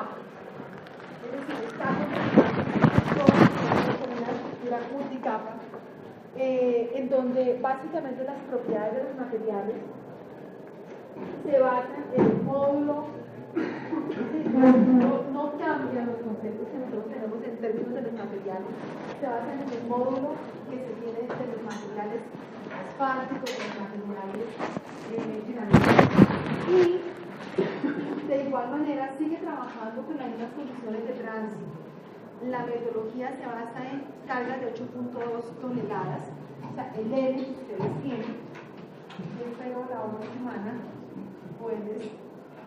multicapa. Es decir, está con una estructura multicapa, en donde básicamente las propiedades de los materiales se basan en el módulo, no cambian los conceptos que nosotros tenemos en términos de los materiales, se basan en el módulo que se tiene de los materiales asfálticos, de los materiales finalistas. Y de igual manera sigue trabajando con las mismas condiciones de tránsito. La metodología se basa en cargas de 8.2 toneladas, o sea, el N que ustedes tienen. Yo espero la otra semana poderles.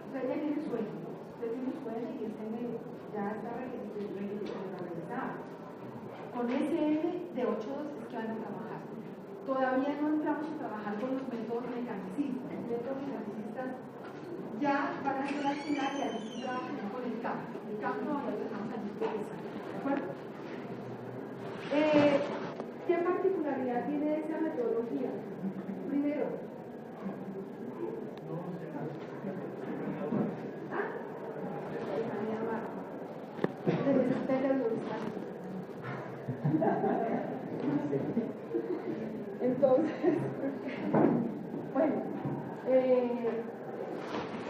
Ustedes ya tienen sueño, ustedes tienen sueño y ese N ya está realizado. Con ese N de 8.2 es que van a trabajar. Todavía no entramos a trabajar con los métodos mecanicistas. Los métodos mecanicistas ya van a ser al final y así trabajan con el campo. El campo ahora lo dejamos aquí interesante, ¿de acuerdo? ¿Qué particularidad tiene esa metodología? Primero, entonces, bueno,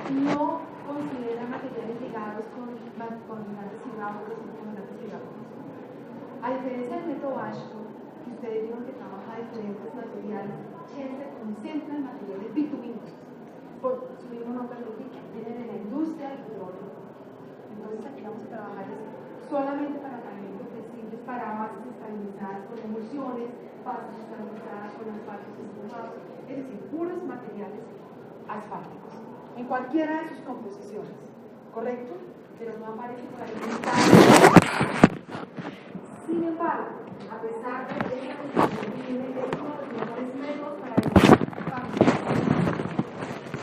no considera materiales ligados con condimentos hidráulicos y condimentos hidráulicos. A diferencia del método Ashton, que ustedes vieron que trabaja diferentes materiales, él se concentra en materiales bituminosos. Por su mismo nombre lo indica, vienen de la industria del petróleo. Entonces aquí vamos a trabajar solamente para pavimento flexibles, para bases estabilizadas con emulsiones, bases estabilizadas con asfaltos esponjados, es decir, puros materiales asfálticos, en cualquiera de sus composiciones, ¿correcto? Pero no aparece por ahí. Sin embargo, a pesar de que esta composición tiene uno de los mejores métodos para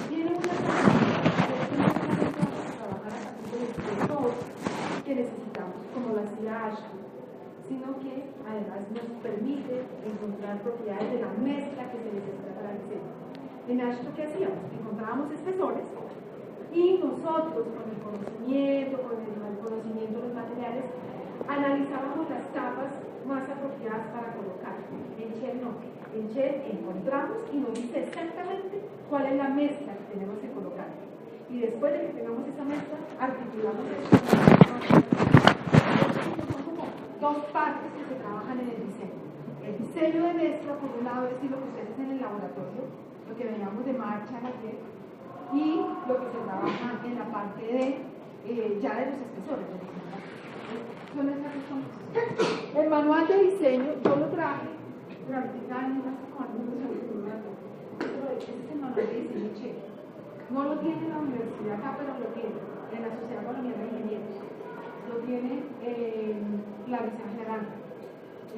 tiene una que necesitamos, como lo hacía Ashton, sino que además nos permite encontrar propiedades de la mezcla que se necesita para el diseño. En Ashton, ¿qué hacíamos? Encontrábamos espesores y nosotros, con el conocimiento de los materiales, analizábamos las capas más apropiadas para colocar. En Shell no. En Shell encontramos y nos dice exactamente cuál es la mezcla que tenemos que colocar. Y después de que tengamos esa mezcla, articulamos esto. Son como dos partes que se trabajan en el diseño. El diseño de mezcla, por un lado, es lo que ustedes hacen en el laboratorio, lo que veníamos de marcha ayer, y lo que se trabaja en la parte de ya de los espesores. Son esas dos cosas. El manual de diseño, yo lo traje practicando hace cuánto ese es el manual de diseño checo. No lo tiene en la universidad acá, pero lo tiene en la Sociedad Colombiana de Ingenieros. Lo tiene la Visa General,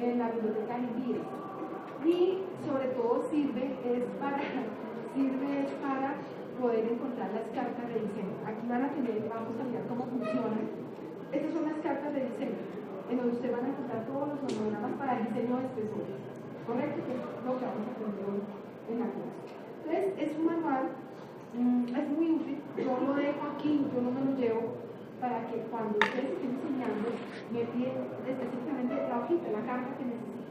en la biblioteca de INVIES. Y sobre todo sirve para poder encontrar las cartas de diseño. Aquí vamos a mirar cómo funcionan. Estas son las cartas de diseño, en donde usted van a encontrar todos los fotogramas para el diseño de espesores. ¿Correcto? Que es lo que vamos a aprender hoy en la clase. Entonces, es un manual, es muy útil. Yo lo dejo aquí, yo no me lo llevo, para que cuando ustedes estén enseñando, me piden específicamente la hojita, la carta que necesiten.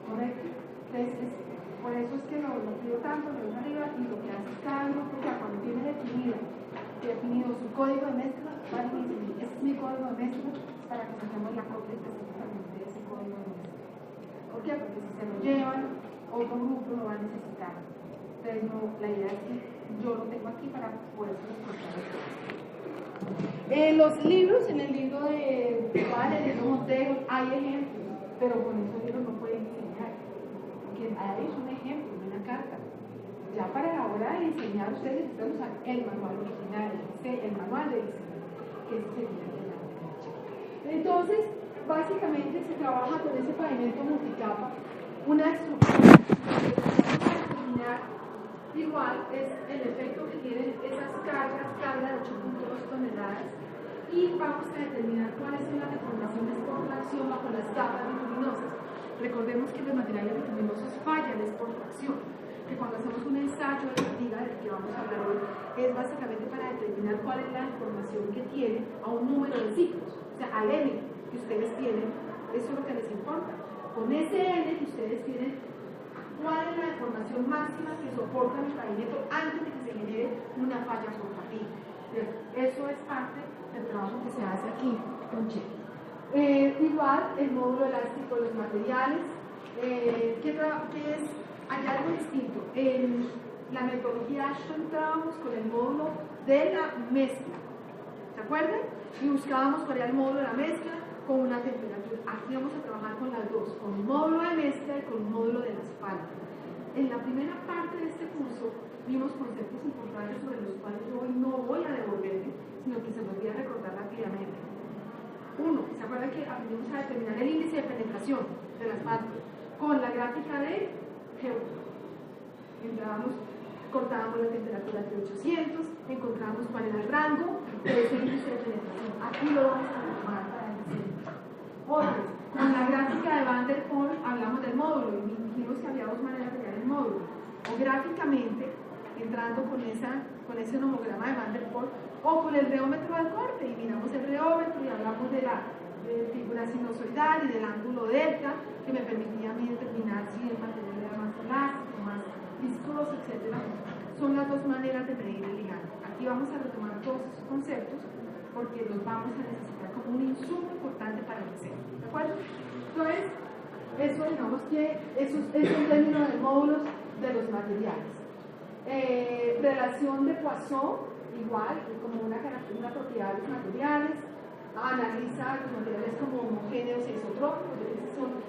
¿Correcto? Entonces, por eso es que lo pido tanto, lo dejo arriba, y lo que hace cada uno, porque cuando tiene definido su código de mezcla, van a decir, este es mi código de mezcla, para que saquemos la copia específicamente de ese código de mezcla. ¿Por qué? Porque si se lo llevan, otro grupo lo va a necesitar. Entonces, no, la idea es que yo lo tengo aquí para poder transportar esto. Los libros, en el libro de Vale, de Montejo, hay ejemplos, pero con esos libros no pueden diseñar. Porque ahí es un ejemplo, una carta. Ya para la hora de diseñar, ustedes necesitan usar el manual original, el manual de diseño, que ese sería el de la. Entonces, básicamente se trabaja con ese pavimento multicapa, una estructura que determinar igual es el efecto que tienen esas cargas de 8.2 toneladas, y vamos a determinar cuáles son las deformaciones por fracción bajo las capas bituminosas. Recordemos que los materiales bituminosos fallan es por fracción. que cuando hacemos un ensayo de fatiga, del que vamos a hablar hoy, es básicamente para determinar cuál es la información que tiene a un número de ciclos, o sea, al N que ustedes tienen, eso es lo que les importa. Con ese N que ustedes tienen, ¿cuál es la información máxima que soporta el pavimento antes de que se genere una falla por fatiga? Eso es parte del trabajo que se hace aquí con Che. Igual, el módulo elástico de los materiales, ¿qué es? Hay algo distinto. En la metodología Ashton estábamos con el módulo de la mezcla, ¿se acuerdan? Y buscábamos cuál era el módulo de la mezcla con una temperatura. Aquí vamos a trabajar con las dos, con un módulo de mezcla y con un módulo de asfalto. En la primera parte de este curso vimos conceptos importantes sobre los cuales yo hoy no voy a devolverme, sino que se los voy a recordar rápidamente. Uno, ¿se acuerdan que aprendimos a determinar el índice de penetración del asfalto con la gráfica de Heuer? Cortábamos la temperatura de 800, encontrábamos cuál era el rango de ese índice de penetración. Aquí lo vamos a retomar para el diseño. Otra, con la gráfica de Van der Pol hablamos del módulo y dijimos que había dos maneras de crear el módulo. O gráficamente, entrando con ese nomograma de Van der Pol, o con el reómetro del corte, y miramos el reómetro y hablamos de la figura sinusoidal y del ángulo delta, que me permitía a mí determinar si el material era más elástico, más viscoso, etc. Son las dos maneras de medir el ligando. Aquí vamos a retomar todos esos conceptos porque los vamos a necesitar como un insumo importante para el diseño. ¿De acuerdo? Entonces, eso digamos que eso es un término de módulos de los materiales. Relación de Poisson, igual, como una propiedad de los materiales. Analiza los materiales como homogéneos e isotrópicos,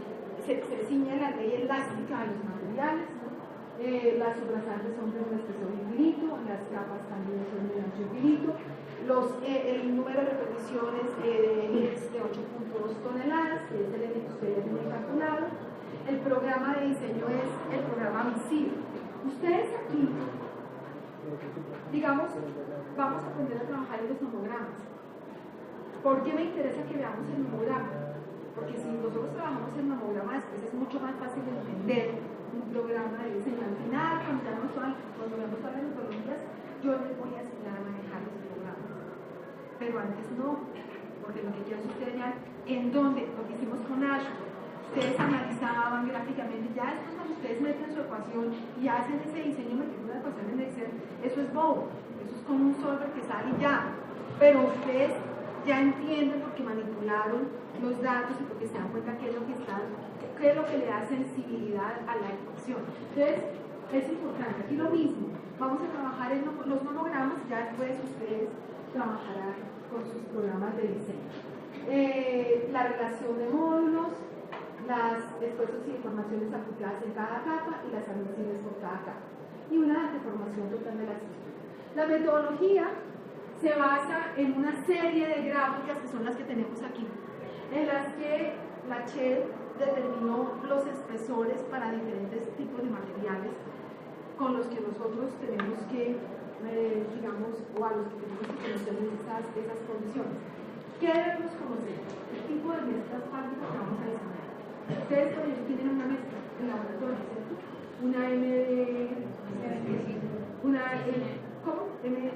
se ciñe la ley elástica de los materiales, ¿no? Las subrasantes son de un espesor infinito, las capas también son de un ancho infinito, el número de repeticiones es de 8.2 toneladas, que es el N que ustedes tienen calculado. El programa de diseño es el programa visible. Ustedes aquí, digamos, vamos a aprender a trabajar en los nomogramas. ¿Por qué me interesa que veamos el nomograma? Porque si nosotros trabajamos el nomograma después es mucho más fácil de entender un programa de diseño. Al final, cuando veamos todas las metodologías, yo les voy a enseñar a manejar los programas. Pero antes no, porque lo que quiero es que ustedes vean en dónde, lo que hicimos con Ashton, ustedes analizaban gráficamente, ya después cuando ustedes meten su ecuación y hacen ese diseño, metiendo una ecuación en Excel, eso es bobo, eso es como un solver que sale ya, pero ustedes ya entienden porque manipularon los datos y porque se dan cuenta qué es lo que le da sensibilidad a la ecuación. Entonces, es importante. Aquí lo mismo, vamos a trabajar en los nomogramas, ya después ustedes trabajarán con sus programas de diseño. La relación de módulos, las esfuerzos y informaciones aplicadas en cada capa y las admisibles por cada capa. Y una deformación total de la estructura. La metodología se basa en una serie de gráficas que son las que tenemos aquí, en las que la Che determinó los espesores para diferentes tipos de materiales con los que nosotros tenemos que, digamos, o a los que tenemos que conocer esas condiciones. ¿Qué debemos conocer? El tipo de mezclas fábricas que vamos a diseñar. Ustedes, por ejemplo, tienen una mezcla en laboratorio, ¿cierto? Una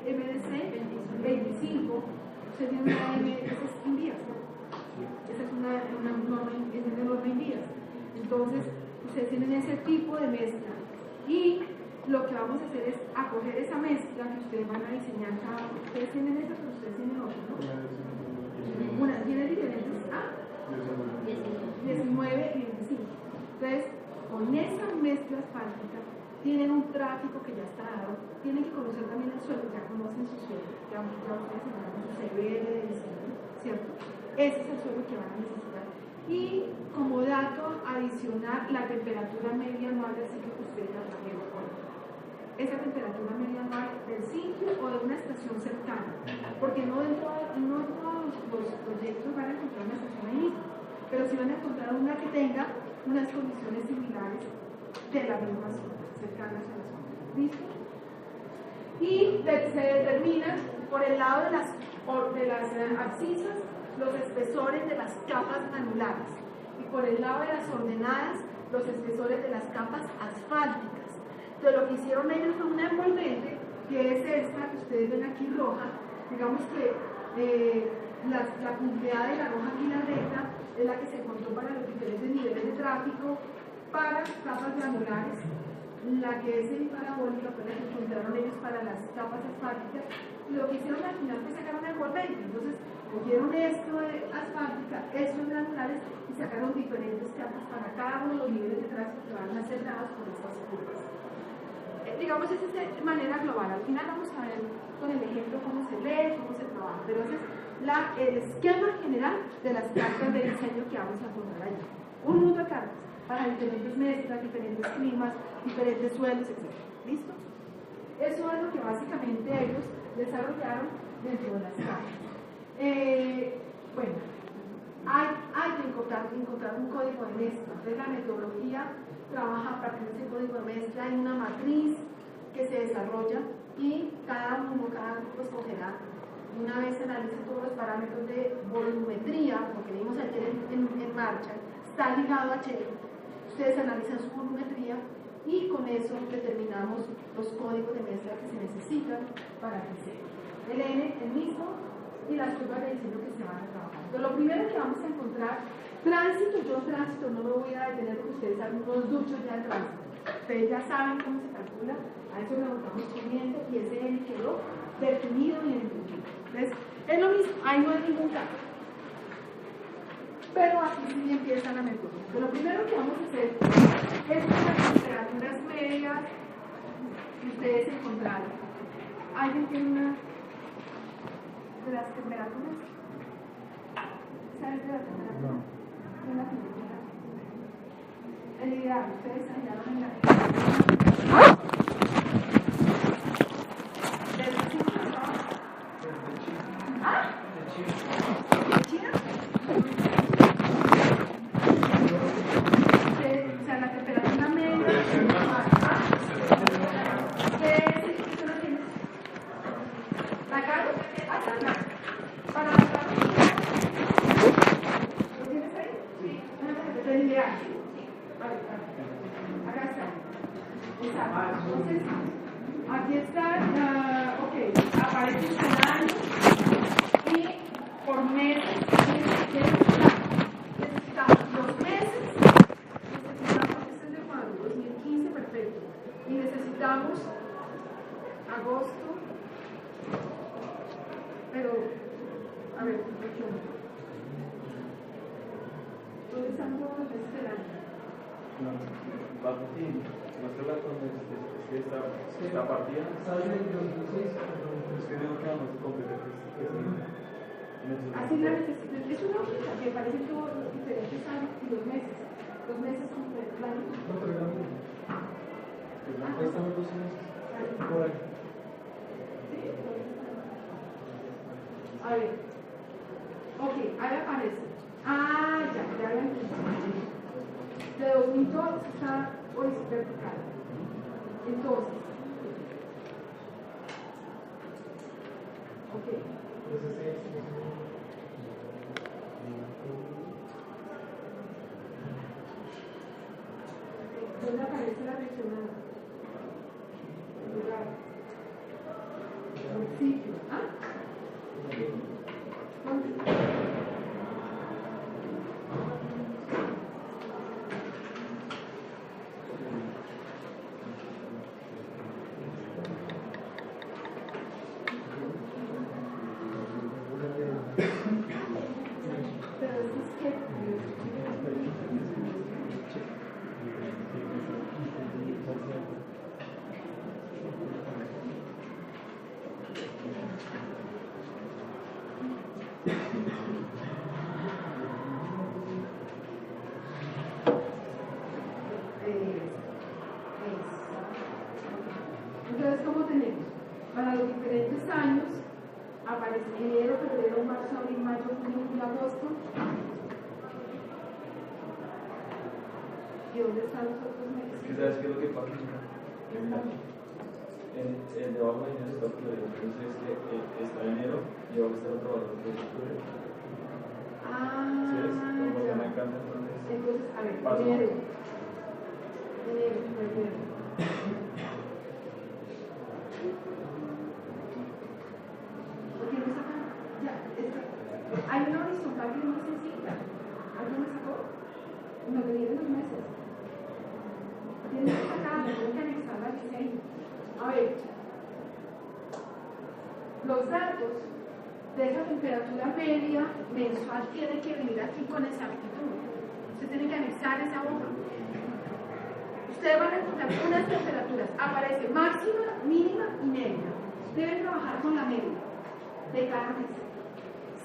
MDC 25, usted tiene una M, esa es en vías, ¿no? Esa es una norma en vías. Entonces, ustedes tienen ese tipo de mezcla. Y lo que vamos a hacer es acoger esa mezcla que ustedes van a diseñar cada uno. Ustedes tienen esa, pero ustedes tienen otra, ¿no? Una tiene diferentes A, 19 y 25. Entonces, con esa mezcla asfáltica, tienen un tráfico que ya está dado, tienen que conocer también el suelo, ya conocen su suelo, ya ustedes se van a su CBL de diseño, ¿cierto? Ese es el suelo que van a necesitar. Y como dato adicional, la temperatura media anual del sitio que ustedes la trajeron. Esa temperatura media anual del sitio o de una estación cercana, porque no todos los proyectos van a encontrar una estación ahí mismo, pero sí van a encontrar una que tenga unas condiciones similares de la misma zona, cercanas a la zona. ¿Listo? Y se determinan por el lado de las abscisas los espesores de las capas granulares y por el lado de las ordenadas los espesores de las capas asfálticas. Entonces lo que hicieron ellos fue una envolvente, que es esta que ustedes ven aquí roja. Digamos que la punteada de la roja violeta es la que se encontró para los diferentes niveles de tráfico, para capas granulares. La que es semiparabólica fue la que encontraron ellos para las capas asfálticas. Y lo que hicieron al final fue sacar una envolvente. Entonces cogieron esto de asfáltica, estos granulares, y sacaron diferentes capas para cada uno de los niveles de tráfico que van a ser dados por estas curvas. Digamos, esa es de manera global. Al final vamos a ver con el ejemplo cómo se lee, cómo se trabaja, pero ese es el esquema general de las cartas de diseño que vamos a encontrar allí. Un mundo de cartas para diferentes mezclas, diferentes climas, diferentes suelos, etc. ¿Listo? Eso es lo que básicamente ellos desarrollaron dentro de las cartas. Bueno, hay que encontrar un código de mezcla. Entonces la metodología trabaja a partir de ese código de mezcla. Hay una matriz que se desarrolla y cada grupo escogerá, una vez analice todos los parámetros de volumetría, lo que vimos ayer en marcha, está ligado a Chery. Ustedes analizan su volumetría y con eso determinamos los códigos de mezcla que se necesitan para el diseño. El N, el mismo, y las curvas de diseño que se van a trabajar. Entonces, lo primero que vamos a encontrar, tránsito. Yo tránsito no me voy a detener porque ustedes saben unos duchos ya de tránsito. Ustedes ya saben cómo se calcula, a eso le votamos corriente y ese N quedó definido y entendido. Entonces, es lo mismo, ahí no hay ningún cambio. Pero aquí sí empieza la metodología. Entonces, lo primero que vamos a hacer es las temperaturas medias que ustedes encontraron. ¿Alguien tiene una de las temperaturas? ¿Sabes de la temperatura? No. La temperatura. El ideal, ustedes hallaron en la ¿del China? ¿Ah? ¿De China? O sea, la temperatura media. ¿Qué significa lo tienes? ¿La carga? Para la carga. ¿Lo tienes ahí? Sí. El ideal. Vale. Acá está. Exacto. Entonces, aquí está, ok, aparece el escenario y por meses necesitamos los meses, necesitamos, este es de cuándo, 2015, perfecto, y necesitamos agosto, pero, a ver, ¿dónde están todos los meses del año? Martín, nuestra esta partida sale en 2006. Es que no quedamos completos. Así la necesidad. Es una hojita que aparecen todos los diferentes años y los meses. Los meses completos. No, pero era uno. Ahí estamos 2 meses. Por ahí. Sí, a ver. Ok, ahí aparece. Ah, ya lo entendí. De 2002 está hoy vertical. Entonces, ok. ¿Dónde aparece la reaccionada? El lugar. El sitio. ¿Ah? ¿Dónde? Entonces, ¿cómo tenemos? Para los diferentes años, aparece enero, febrero, marzo, abril, mayo, junio, julio, agosto. ¿Y dónde están los otros meses? ¿Sabes qué es lo que pasa? Debajo de enero está octubre, entonces está enero y abajo está otro valor que es octubre. Ah, ¿Sí? ya. Me encanta, entonces. Entonces, a ver, Paso. enero, febrero. línea horizontal que es muy sencilla. ¿Alguien me sacó? No le dieron los meses. Tienes que sacarla, tienes que anexarla al diseño. A ver, los datos de esa temperatura media mensual tienen que venir aquí con exactitud. Usted tiene que anexar esa hoja. Ustedes van a encontrar unas temperaturas, aparece máxima, mínima y media. Deben trabajar con la media de cada mes.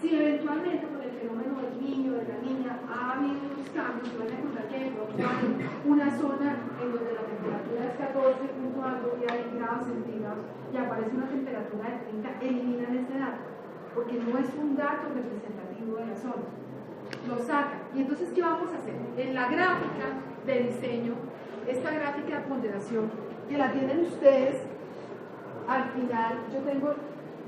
Si eventualmente por el fenómeno del niño, de la niña, ha habido unos cambios, van a encontrar que hay una zona en donde la temperatura es 14 punto algo y hay grados centígrados y aparece una temperatura de 30, eliminan este dato, porque no es un dato representativo de la zona. Lo sacan. Y entonces, ¿qué vamos a hacer? En la gráfica de diseño, esta gráfica de ponderación, que la tienen ustedes, al final,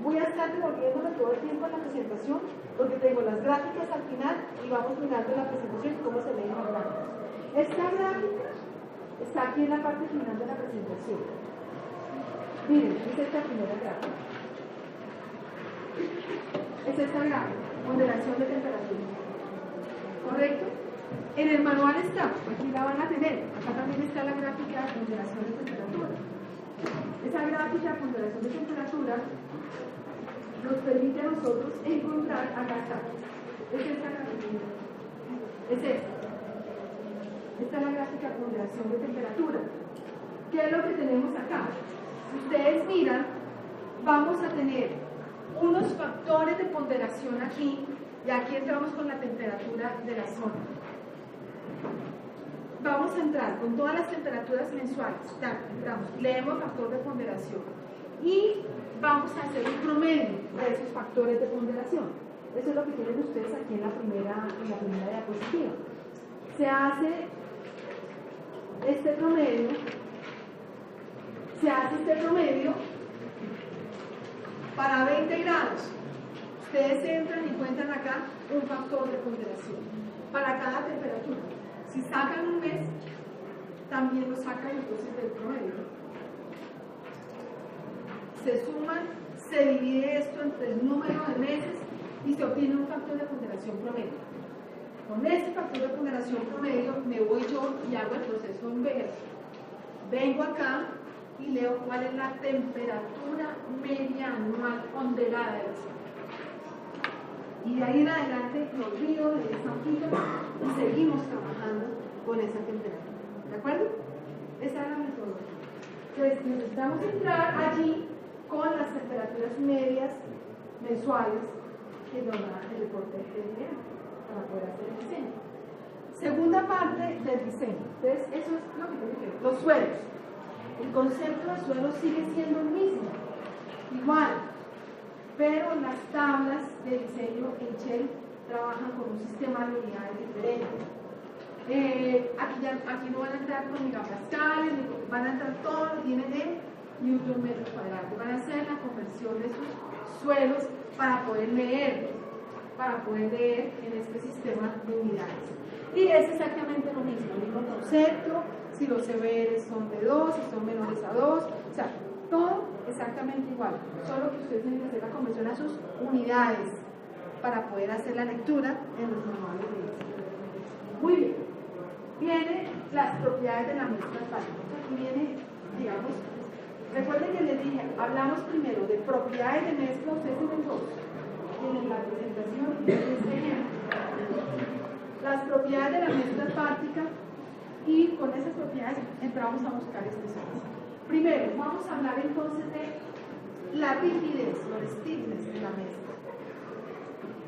voy a estar devolviéndome todo el tiempo en la presentación, porque tengo las gráficas al final y vamos mirando la presentación y cómo se leen las gráficas. Esta gráfica está aquí en la parte final de la presentación. Miren, es esta primera gráfica. Es esta gráfica, ponderación de temperatura. ¿Correcto? En el manual está, aquí la van a tener. Acá también está la gráfica de ponderación de temperatura. Esa gráfica de ponderación de temperatura nos permite a nosotros encontrar, acá está, es esta gráfica, es esta. Esta es la gráfica de ponderación de temperatura. ¿Qué es lo que tenemos acá? Si ustedes miran, vamos a tener unos factores de ponderación aquí, y aquí entramos con la temperatura de la zona. Vamos a entrar con todas las temperaturas mensuales. Entramos, leemos factor de ponderación y vamos a hacer un promedio de esos factores de ponderación. Eso es lo que tienen ustedes aquí en la primera diapositiva. Se hace este promedio para 20 grados. Ustedes entran y encuentran acá un factor de ponderación para cada temperatura. Si sacan un mes, también lo sacan entonces del promedio. Se suman, se divide esto entre el número de meses y se obtiene un factor de ponderación promedio. Con este factor de ponderación promedio me voy yo y hago el proceso inverso. Vengo acá y leo cuál es la temperatura media anual ponderada de la zona. Y de ahí en adelante me olvido de esta hojita y seguimos trabajando con esa temperatura. ¿De acuerdo? Esa es la metodología. Entonces necesitamos entrar allí con las temperaturas medias mensuales que nos da el reporte de PDA para poder hacer el diseño. Segunda parte del diseño. Entonces eso es lo que tiene que ver. Los suelos. El concepto de suelo sigue siendo el mismo. Igual. Pero las tablas de diseño en Shell trabajan con un sistema de unidades diferente. Aquí no van a entrar con megapascales, van a entrar todos los IND Newton metros cuadrados. Van a hacer la conversión de sus suelos para poder leer en este sistema de unidades. Y es exactamente lo mismo, el mismo concepto, si los CBR son de 2, si son menores a 2, o sea, todo exactamente igual, solo que ustedes tienen que hacer la conversión a sus unidades para poder hacer la lectura en los manuales de diseño. Muy bien, vienen las propiedades de la mezcla fálica. Aquí viene, digamos, recuerden que les dije, hablamos primero de propiedades de mezcla, ustedes tienen dos, tienen la presentación y este ejemplo. Las propiedades de la mezcla asfáltica, y con esas propiedades entramos a buscar este software. Primero, vamos a hablar entonces de la rigidez, los stiffness de la mezcla.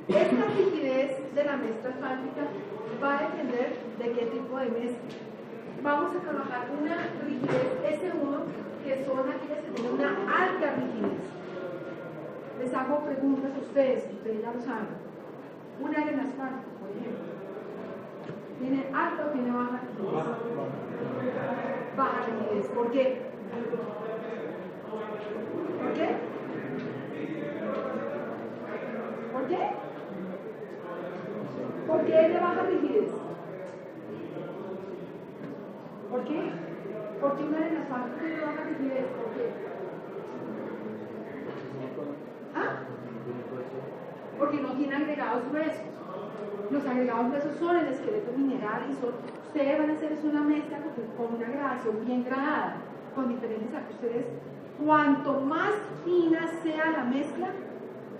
Esta rigidez de la mezcla asfáltica va a depender de qué tipo de mezcla. Vamos a trabajar una rigidez S1, que son aquellas que tienen una alta rigidez. Les hago preguntas a ustedes ya lo saben. Una arena asfáltica, por ejemplo, ¿tiene alta o tiene baja rigidez? Baja rigidez. ¿Por qué? ¿Por qué? ¿Por qué? ¿Por qué es de baja rigidez? ¿Por qué? ¿Por qué una de las partes tiene baja rigidez? ¿Por qué? ¿Ah? porque no tiene agregados gruesos. Los agregados gruesos son el esqueleto mineral y ustedes van a hacer una mezcla con una gradación bien gradada, con diferentes ajustes. Cuanto más fina sea la mezcla,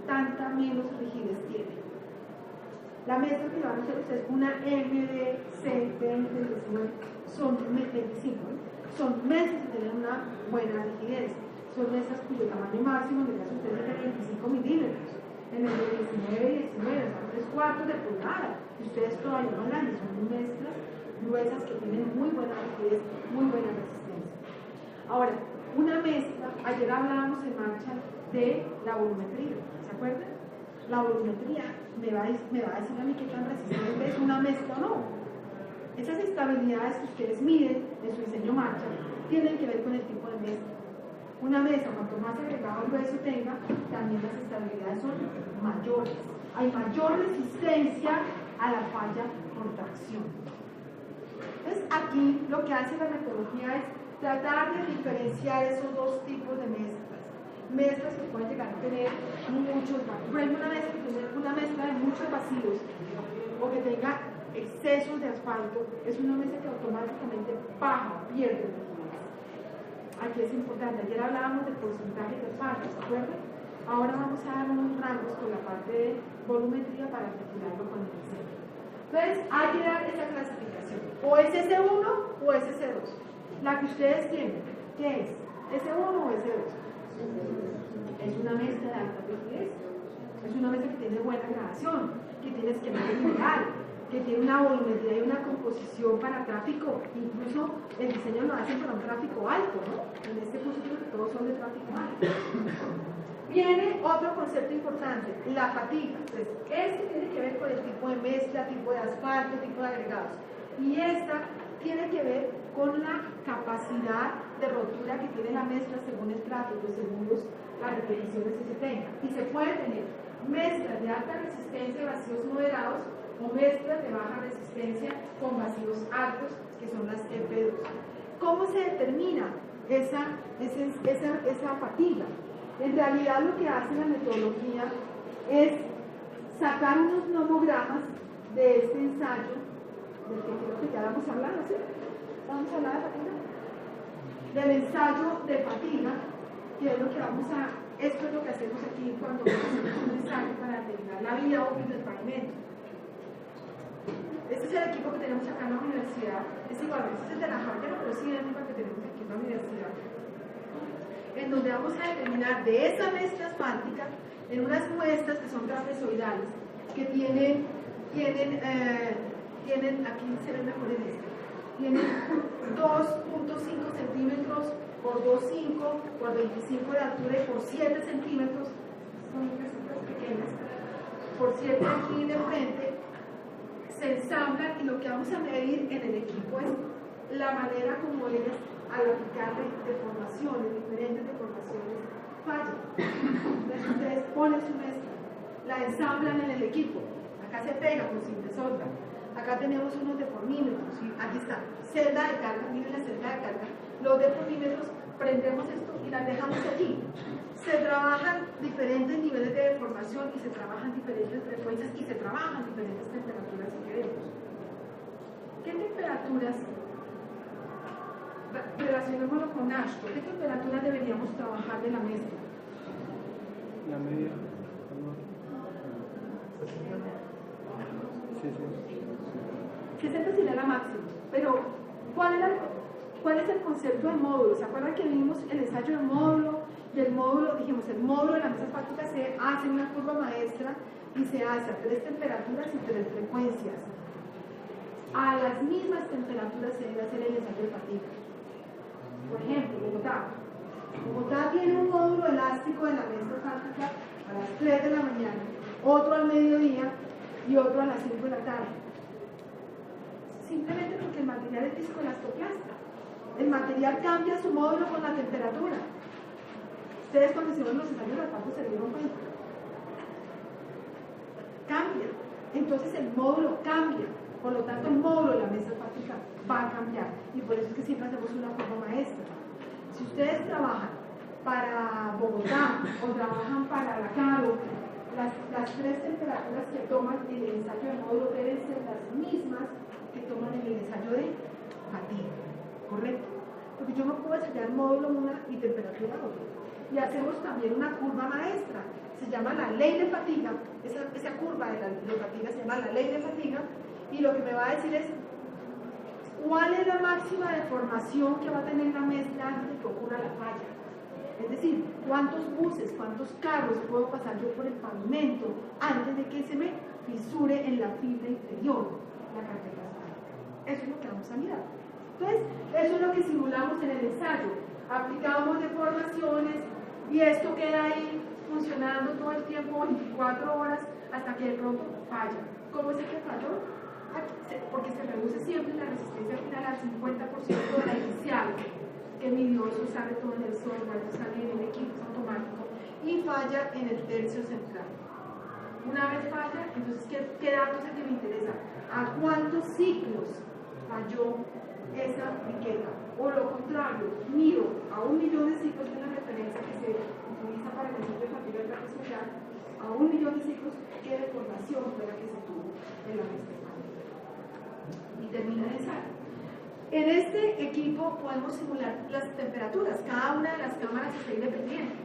tanta menos rigidez tiene. La mezcla que van a hacer ustedes, una MDC 2019, son 25, son mezclas que tienen una buena rigidez. Son mezclas cuyo tamaño máximo de las ustedes es de 25 milímetros. En el de 19 y 19 son 3/4 de pulgada. Ustedes todavía no hablan, son mezclas gruesas que tienen muy buena rigidez, muy buena resistencia. Ahora, una mezcla, ayer hablábamos en marcha de la volumetría, ¿se acuerdan? La volumetría me va a decir a mí qué tan resistente es una mezcla o no. Esas estabilidades que ustedes miden en su diseño marcha tienen que ver con el tipo de mezcla. Una mezcla, cuanto más agregado grueso tenga, también las estabilidades son mayores. Hay mayor resistencia a la falla por tracción. Entonces, aquí lo que hace la metodología es tratar de diferenciar esos dos tipos de mezclas. Mezclas que pueden llegar a tener muchos, por ejemplo, una mezcla de muchos vacíos o que tenga excesos de asfalto, es una mezcla que automáticamente baja, pierde rigidez. Aquí es importante, ayer hablábamos del porcentaje de asfalto, ¿se acuerdan? Ahora vamos a dar unos rangos con la parte de volumetría para articularlo con el diseño. Entonces, hay que dar esa clasificación, o es S1 o es S2. La que ustedes tienen, ¿qué es? ¿S1 o S2? Es una mezcla de alta rigidez, es una mezcla que tiene buena gradación, que tiene esquema mineral, que tiene una volumetría y una composición para tráfico, incluso el diseño lo hacen para un tráfico alto, ¿no? En este curso creo que todos son de tráfico alto. Viene otro concepto importante, la fatiga. Entonces, este tiene que ver con el tipo de mezcla, tipo de asfalto, tipo de agregados. Y esta tiene que ver con la capacidad de rotura que tiene la mezcla según el tráfico, según las repeticiones que se tengan. Y se puede tener mezclas de alta resistencia y vacíos moderados o mezclas de baja resistencia con vacíos altos, que son las EP2. ¿Cómo se determina esa fatiga? En realidad lo que hace la metodología es sacar unos nomogramas de este ensayo, del que creo que ya vamos a hablar, ¿sí? ¿Vamos a hablar de fatiga? Del ensayo de fatiga, que es lo que esto es lo que hacemos aquí cuando hacemos un ensayo para determinar la vía óptima del pavimento. Este es el equipo que tenemos acá en la universidad, es igual, este es el de la fábrica, pero sí es el que tenemos aquí en la universidad, en donde vamos a determinar de esa mezcla asfáltica en unas muestras que son trapezoidales, que tienen aquí se ve mejor en este, tienen 2.5 centímetros por 2.5 por 25 de altura y por 7 centímetros, son casitas pequeñas, por 7 aquí de frente, se ensamblan y lo que vamos a medir en el equipo es la manera como ellas al aplicarle deformaciones, diferentes deformaciones, fallan. Entonces ustedes ponen su mezcla, la ensamblan en el equipo, acá se pega con cinta solda, acá tenemos unos deformímetros, ¿sí? Aquí está, celda de carga, miren la celda de carga, los deformímetros, prendemos esto y las dejamos allí. Se trabajan diferentes niveles de deformación y se trabajan diferentes frecuencias y se trabajan diferentes temperaturas si queremos. ¿Qué temperaturas? Relacionémoslo con AASHTO. ¿Qué temperatura deberíamos trabajar de la mezcla? La media. Sí. 60 sería la máxima. Pero, ¿cuál es el concepto del módulo? ¿Se acuerdan que vimos el ensayo del módulo? Del módulo, dijimos, el módulo de la mesa asfáltica se hace una curva maestra y se hace a 3 temperaturas y 3 frecuencias. A las mismas temperaturas se debe hacer el ensayo de fatiga. Por ejemplo, Bogotá. Bogotá tiene un módulo elástico de la mesa asfáltica a las 3 de la mañana, otro al mediodía y otro a las 5 de la tarde. Simplemente porque el material es viscoelastoplasta. El material cambia su módulo con la temperatura. Ustedes cuando hicieron los ensayos de asfalto se dieron cuenta. Cambia. Entonces el módulo cambia. Por lo tanto, el módulo de la mesa asfáltica va a cambiar. Y por eso es que siempre hacemos una curva maestra. Si ustedes trabajan para Bogotá o trabajan para la Caro, las 3 temperaturas temperaturas que toman en el ensayo de módulo deben ser las mismas que toman en el ensayo de fatiga, ¿correcto? Porque yo no puedo ensayar módulo una y temperatura otra. Y hacemos también una curva maestra, se llama la ley de fatiga, esa curva de fatiga se llama la ley de fatiga, y lo que me va a decir es cuál es la máxima deformación que va a tener la mezcla antes de que ocurra la falla. Es decir, cuántos buses, cuántos carros puedo pasar yo por el pavimento antes de que se me fisure en la fibra interior la carpeta asfáltica. Eso es lo que vamos a mirar. Entonces, eso es lo que simulamos en el ensayo. Aplicamos deformaciones y esto queda ahí funcionando todo el tiempo, 24 horas, hasta que de pronto falla. ¿Cómo es el que falló? Porque se reduce siempre la resistencia final al 50% de la inicial que midió, eso sale todo en el software, eso sale en el equipo automático y falla en el tercio central. Una vez falla, entonces ¿qué datos es el que me interesa? ¿A cuántos ciclos falló esa briqueta? O lo contrario, miro a 1 millón de ciclos, que es la referencia que se utiliza para el ensayo de fatiga trapezoidal, a 1 millón de ciclos, ¿qué deformación fue la que se tuvo en la mezcla? Y termina el ensayo. En este equipo podemos simular las temperaturas, cada una de las cámaras está independiente.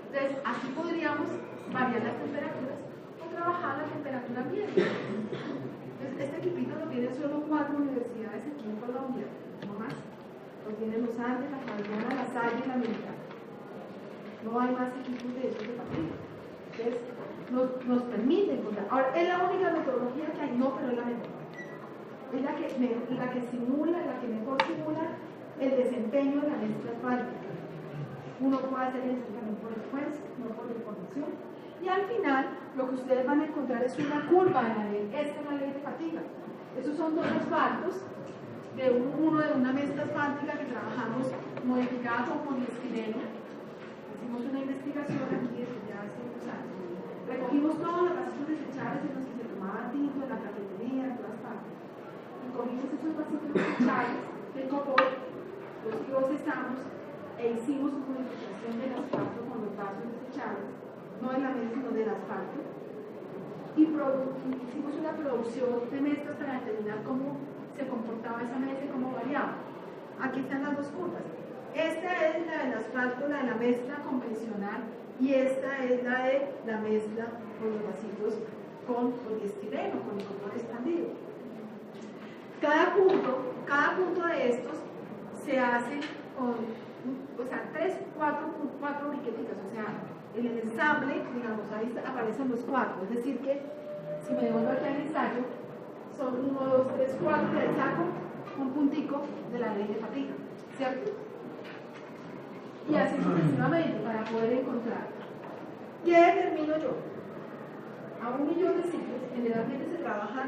Entonces, aquí podríamos variar las temperaturas o trabajar la temperatura ambiente. Entonces, este equipito lo tienen solo 4 universidades aquí en Colombia, no más. Lo tienen los Andes, la Javeriana, la Salle y la Militar. No hay más equipos de esos de fatiga. Entonces, nos permite encontrar. Ahora, es la única metodología que hay, no, pero es la mejor. Es la que simula, la que mejor simula el desempeño de la mezcla asfáltica. Uno puede hacer eso también por esfuerzo, no por información. Y al final, lo que ustedes van a encontrar es una curva de la ley. Esta es la ley de fatiga. Estos son 2 asfaltos, uno de una mezcla asfáltica que trabajamos modificada con poliestireno. Hicimos una investigación aquí desde ya hace unos años. Recogimos todos los residuos desechables en los que se tomaba tinto, en la cafetería, en todas partes. Cogimos esos vasitos desechables de copor, los procesamos e hicimos modificación del asfalto con los vasos desechables, no de la mesa sino del asfalto, y hicimos una producción de mezclas para determinar cómo se comportaba esa mesa y cómo variaba. Aquí están las 2 curvas. Esta es la del asfalto, la de la mezcla convencional, y esta es la de la mezcla con los vasitos con poliestireno, con el copor expandido. Cada punto de estos se hace con, 3, 4 briqueticas, o sea, en el ensamble, digamos, ahí aparecen los 4, es decir que, si me devuelvo aquí al ensayo, son 1, 2, 3, 4, le saco un puntico de la ley de fatiga, ¿cierto? Y así sucesivamente, para poder encontrar. ¿Qué determino yo? A 1 millón de ciclos, generalmente se trabaja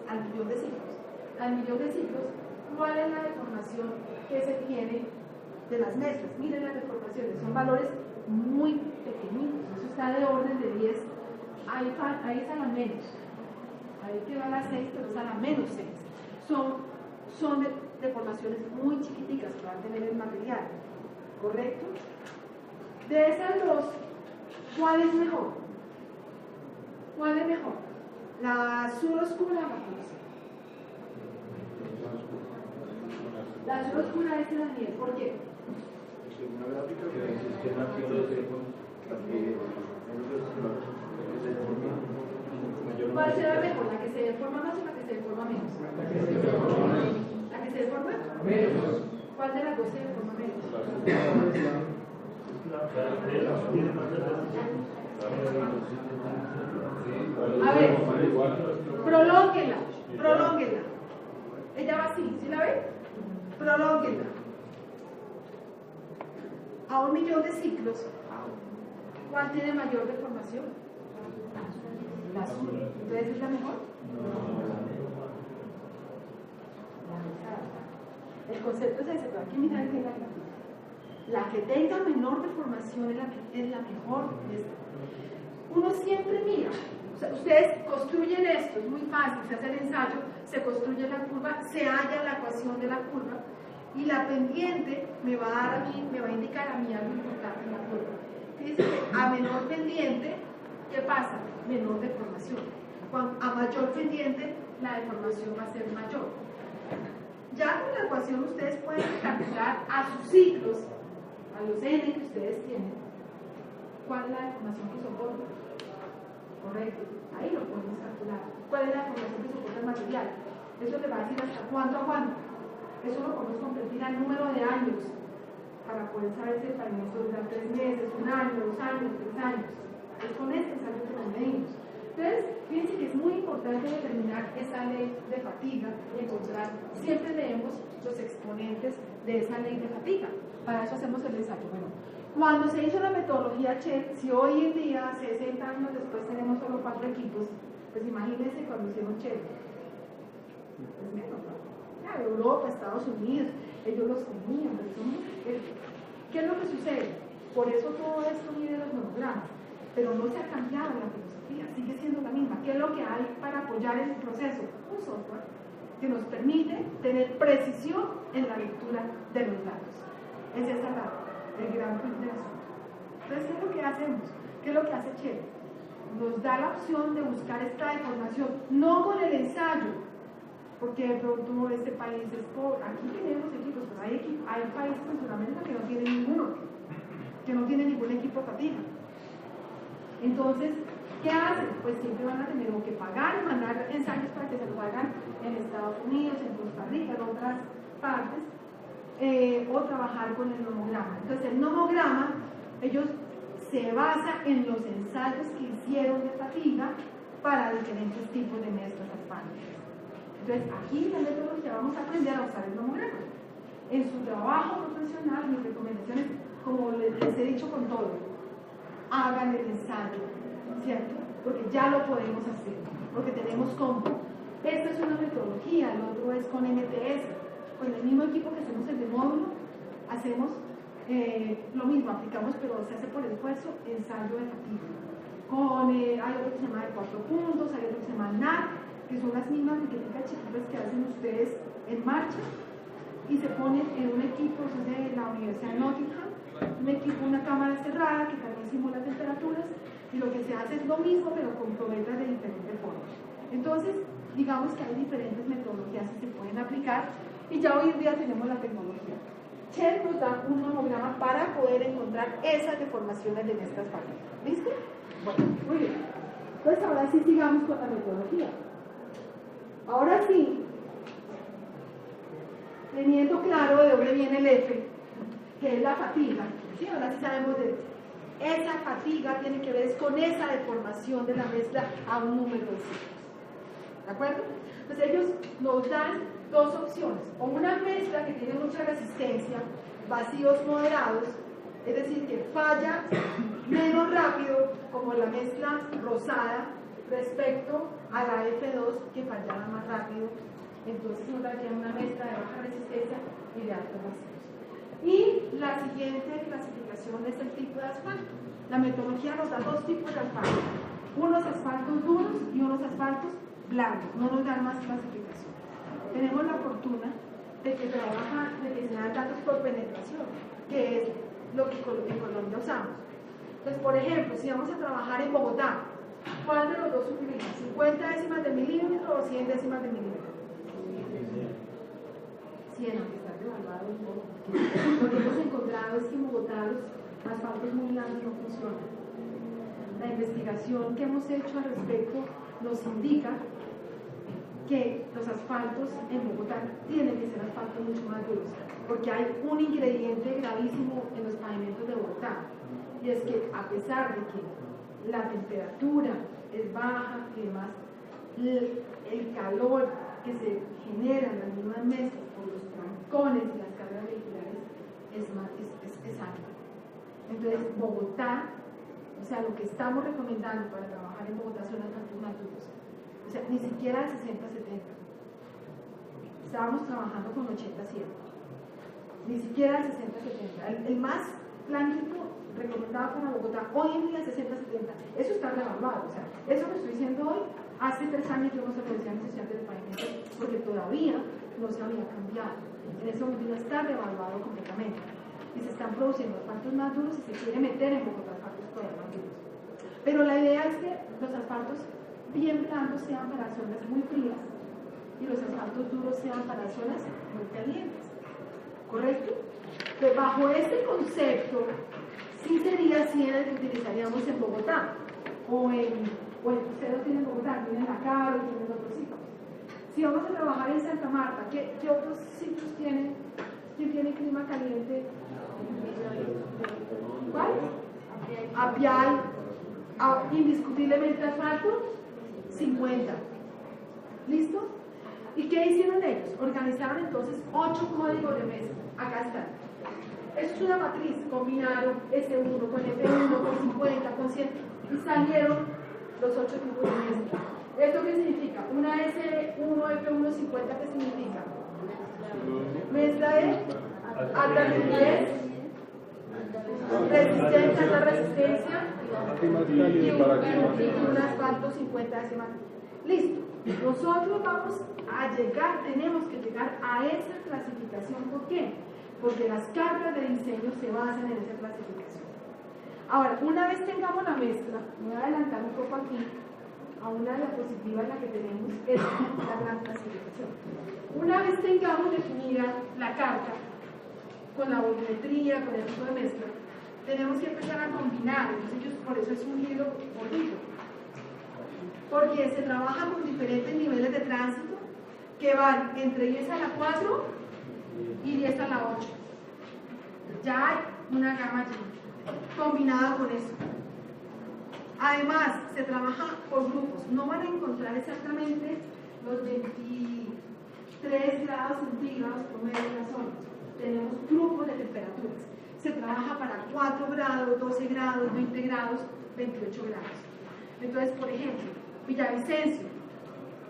al millón de ciclos. Al millón de ciclos, ¿cuál es la deformación que se tiene de las mezclas? Miren las deformaciones, son valores muy pequeñitos, eso está de orden de 10, ahí es a la menos, ahí queda a la 6, pero es a la menos 6. Son deformaciones muy chiquiticas que va a tener el material, ¿correcto? De esas 2, ¿cuál es mejor? ¿Cuál es mejor? ¿La azul oscura o la rosa? La azul oscura es la miel, ¿por qué? ¿Cuál será mejor? ¿La que se deforma más o la que se deforma menos? ¿La que se deforma menos? ¿Cuál de las 2 se deforma menos? A ver, prolónguenla. Ella va así, ¿sí la ven? Prolónguenla. A 1 millón de ciclos, ¿cuál tiene mayor deformación? La azul. ¿Entonces es la mejor? El concepto es ese, pero aquí miren que la que tenga menor deformación es la mejor. Uno siempre mira, o sea, ustedes construyen esto, es muy fácil, se hace el ensayo, se construye la curva, se halla la ecuación de la curva y la pendiente me va a dar a mí, me va a indicar a mí algo importante en la curva. Dice que a menor pendiente, ¿qué pasa? pasa, menor deformación. A mayor pendiente, la deformación va a ser mayor. Ya con la ecuación ustedes pueden calcular a sus ciclos, a los n que ustedes tienen, cuál es la deformación que soporta. Correcto, ahí lo podemos calcular. ¿Cuál es la deformación que soporta el material? Eso le va a decir hasta cuánto aguanta. Eso lo podemos convertir al número de años para poder saber si el pavimento dura 3 meses, 1 año, 2 años, 3 años. Es con este ensayo que lo medimos. Entonces, fíjense que es muy importante determinar esa ley de fatiga y encontrar, siempre leemos los exponentes de esa ley de fatiga. Para eso hacemos el ensayo. Bueno, cuando se hizo la metodología CHED, si hoy en día, 60 años después, tenemos solo 4 equipos, pues imagínense cuando hicieron CHED. Es menos, ¿no? Ya, Europa, Estados Unidos, ellos los tenían. ¿Qué es lo que sucede? Por eso todo esto mide los monogramas, pero no se ha cambiado la filosofía, sigue siendo la misma. ¿Qué es lo que hay para apoyar el proceso? Un software que nos permite tener precisión en la lectura de los datos. Es esa el gran fin del asunto. Entonces, ¿qué es lo que hacemos? ¿Qué es lo que hace CHED? Nos da la opción de buscar esta deformación, no con el ensayo, porque de pronto este país es pobre. Aquí tenemos equipos, pero hay países en Sudamérica que no tienen ninguno, que no tienen ningún equipo fatiga. Entonces, ¿qué hacen? Pues siempre van a tener que pagar y mandar ensayos para que se los hagan en Estados Unidos, en Costa Rica, en otras partes, o trabajar con el nomograma. Entonces, el nomograma, ellos se basa en los ensayos que hicieron de fatiga para diferentes tipos de mezclas asfálticas. Entonces, aquí en la metodología vamos a aprender a usar el nomograma. En su trabajo profesional, mis recomendaciones, como les he dicho con todo, hagan el ensayo, ¿cierto? Porque ya lo podemos hacer, porque tenemos cómo. Esta es una metodología, el otro es con MTS. Con el mismo equipo que hacemos el de módulo, hacemos lo mismo, aplicamos, pero se hace por esfuerzo, ensayo de fatiga. Hay otro que se llama de 4 puntos, hay otro que se llama NAT, que son las mismas etiquetas chiquitas que hacen ustedes en marcha y se ponen en un equipo, eso es de la Universidad de Nottingham, un equipo, una cámara cerrada que también simula temperaturas y lo que se hace es lo mismo pero con probetas de diferentes formas. Entonces, digamos que hay diferentes metodologías que se pueden aplicar y ya hoy en día tenemos la tecnología. CHED nos da un nomograma para poder encontrar esas deformaciones de nuestras partes. ¿Listo? Bueno, muy bien. Entonces ahora sí sigamos con la metodología. Ahora sí, teniendo claro de dónde viene el F, que es la fatiga, ¿sí? Ahora sí sabemos de esa fatiga tiene que ver con esa deformación de la mezcla a un número de ciclos. ¿De acuerdo? Entonces ellos nos dan 2 opciones, o una mezcla que tiene mucha resistencia, vacíos moderados, es decir, que falla menos rápido, como la mezcla rosada, respecto a la F2 que fallaba más rápido. Entonces nos daría una mezcla de baja resistencia y de altos vacíos. Y la siguiente clasificación es el tipo de asfalto. La metodología nos da 2 tipos de asfalto, unos asfaltos duros y unos asfaltos blandos, no nos dan más clasificación. Tenemos la fortuna de que se dan datos por penetración, que es lo que en Colombia usamos. Entonces, por ejemplo, si vamos a trabajar en Bogotá, ¿cuál de los dos utiliza? ¿50 décimas de milímetro o 100 décimas de milímetro? 100, aunque está devaluado un poco. Lo que hemos encontrado es que en Bogotá los asfaltos muy blandos no funcionan. La investigación que hemos hecho al respecto nos indica que los asfaltos en Bogotá tienen que ser asfaltos mucho más duros, porque hay un ingrediente gravísimo en los pavimentos de Bogotá, y es que a pesar de que la temperatura es baja y demás, el calor que se genera en las mismas mezclas por los trancones y las cargas vehiculares es alto. Entonces Bogotá, o sea, lo que estamos recomendando para trabajar en Bogotá son asfaltos más duros. O sea, ni siquiera el 60-70. Estábamos trabajando con 80-100. Ni siquiera el 60-70. El más blanquito recomendado para Bogotá hoy en día es 60-70. Eso está revaluado. O sea, eso que estoy diciendo hoy, hace 3 años yo no se lo decía en necesidad del pavimento porque todavía no se había cambiado. En ese momento ya está revaluado completamente. Y se están produciendo asfaltos más duros y se quiere meter en Bogotá asfaltos todavía más duros. Pero la idea es que asfaltos bien blandos sean para zonas muy frías y los asfaltos duros sean para zonas muy calientes. ¿Correcto? Pues bajo este concepto, sí sería así el que utilizaríamos en Bogotá, o usted lo tiene en Bogotá, tiene en La Caro, tiene en otros sitios. Si vamos a trabajar en Santa Marta, ¿qué otros sitios tienen? ¿Quién tiene clima caliente? ¿Cuál? Apiay. Indiscutiblemente asfalto, 50. ¿Listo? ¿Y qué hicieron ellos? Organizaron entonces 8 códigos de mezcla. Acá están. Esto es una matriz. Combinaron S1 con F1, con 50, con 100 y salieron los 8 tipos de mezcla. ¿Esto qué significa? Una S1, F1, 50, ¿qué significa? Mezcla de alta rigidez, resistencia, alta resistencia y un asfalto 50 decimal. Listo. Nosotros vamos a llegar, tenemos que llegar a esa clasificación. ¿Por qué? Porque las cartas de diseño se basan en esa clasificación. Ahora, una vez tengamos la mezcla, me voy a adelantar un poco aquí a una diapositiva en la que tenemos la gran clasificación. Una vez tengamos definida la carta con la volumetría, con el tipo de mezcla, tenemos que empezar a combinar. Entonces, por eso es un libro bonito, porque se trabaja con diferentes niveles de tránsito que van entre 10 a la 4 y 10 a la 8. Ya hay una gama allí combinada con eso. Además, se trabaja por grupos. No van a encontrar exactamente los 23 grados centígrados promedio de la zona. Tenemos grupos de temperaturas. Se trabaja para 4 grados, 12 grados, 20 grados, 28 grados. Entonces, por ejemplo, Villavicencio,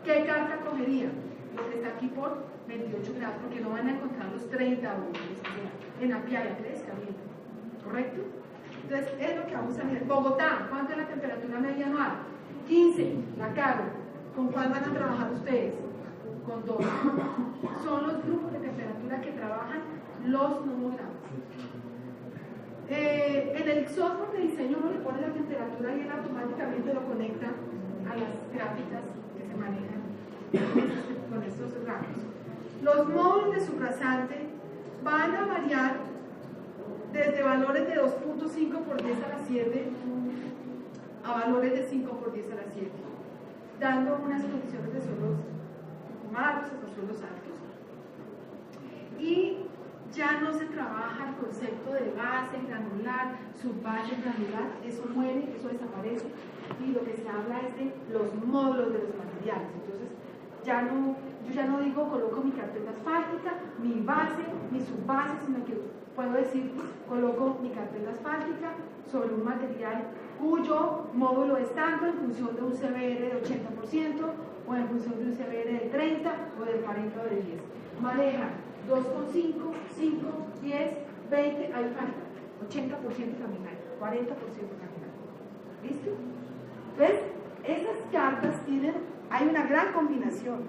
¿qué carta cogería? Lo que está aquí por 28 grados, porque no van a encontrar los 30 o los que sea. En Apiay, está bien. ¿Correcto? Entonces, es lo que vamos a ver. Bogotá, ¿cuánto es la temperatura media anual? 15, La Caro. ¿Con cuál van a trabajar ustedes? Con 2. Son los grupos de temperatura que trabajan los nomogramas. En el software de diseño uno le pone la temperatura y él automáticamente lo conecta a las gráficas que se manejan con estos rangos. Los módulos de subrasante van a variar desde valores de 2.5 por 10 a la 7 a valores de 5 por 10 a la 7, dando unas condiciones de suelos bajos a suelos altos. Y ya no se trabaja el concepto de base granular, subbase granular, eso muere, eso desaparece, y lo que se habla es de los módulos de los materiales. Entonces, yo ya no digo coloco mi carpeta asfáltica, mi base, mi subbase, sino que puedo decir coloco mi carpeta asfáltica sobre un material cuyo módulo es tanto en función de un CBR de 80% o en función de un CBR de 30 o de 40 o de 10. Maneja 2,5, 5, 10, 20, hay falta, 80% también hay, 40% también hay. ¿Listo? ¿Ves? Esas cartas hay una gran combinación.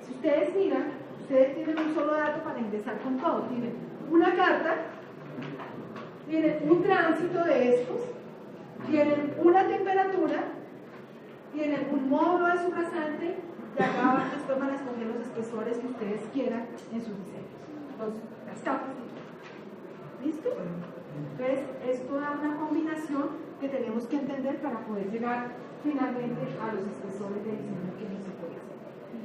Si ustedes miran, ustedes tienen un solo dato para ingresar con todo. Tienen una carta, tienen un tránsito de estos, tienen una temperatura, tienen un módulo de subrasante y acá después van a escoger los espesores que ustedes quieran en sus diseños, las capas. ¿Listo? Entonces, es toda una combinación que tenemos que entender para poder llegar finalmente a los espesores de diseño que no se puede hacer.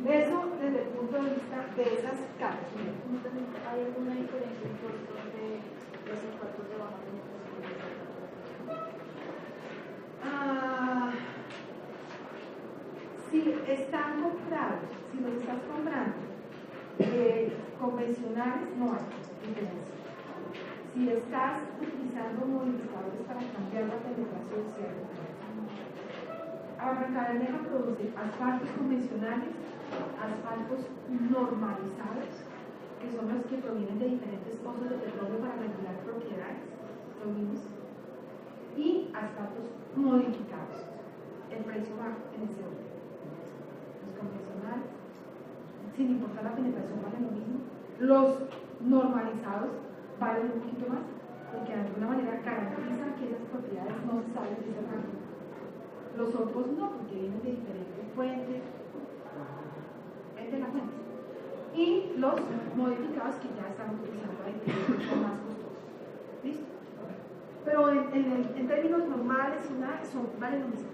Eso desde el punto de vista de esas capas. ¿Hay alguna diferencia en costo de los impactos de baja penetración? Si están comprados, si los estás comprando convencionales, no hay diferencia. Si estás utilizando modificadores para cambiar la penetración, sí hay diferencia. Abarrancabermeja produce asfaltos convencionales, asfaltos normalizados, que son los que provienen de diferentes pozos de petróleo para regular propiedades, los mismos, y asfaltos modificados. El precio va en ese orden. Los convencionales, sin importar la penetración, valen lo mismo. Los normalizados valen un poquito más, porque de alguna manera garantizan que esas propiedades no salen de ese rango. Los otros no, porque vienen de diferentes fuentes, es de la fuente. Y los modificados que ya están utilizando ahí, que son más costosos. ¿Listo? Pero en términos normales vale lo mismo.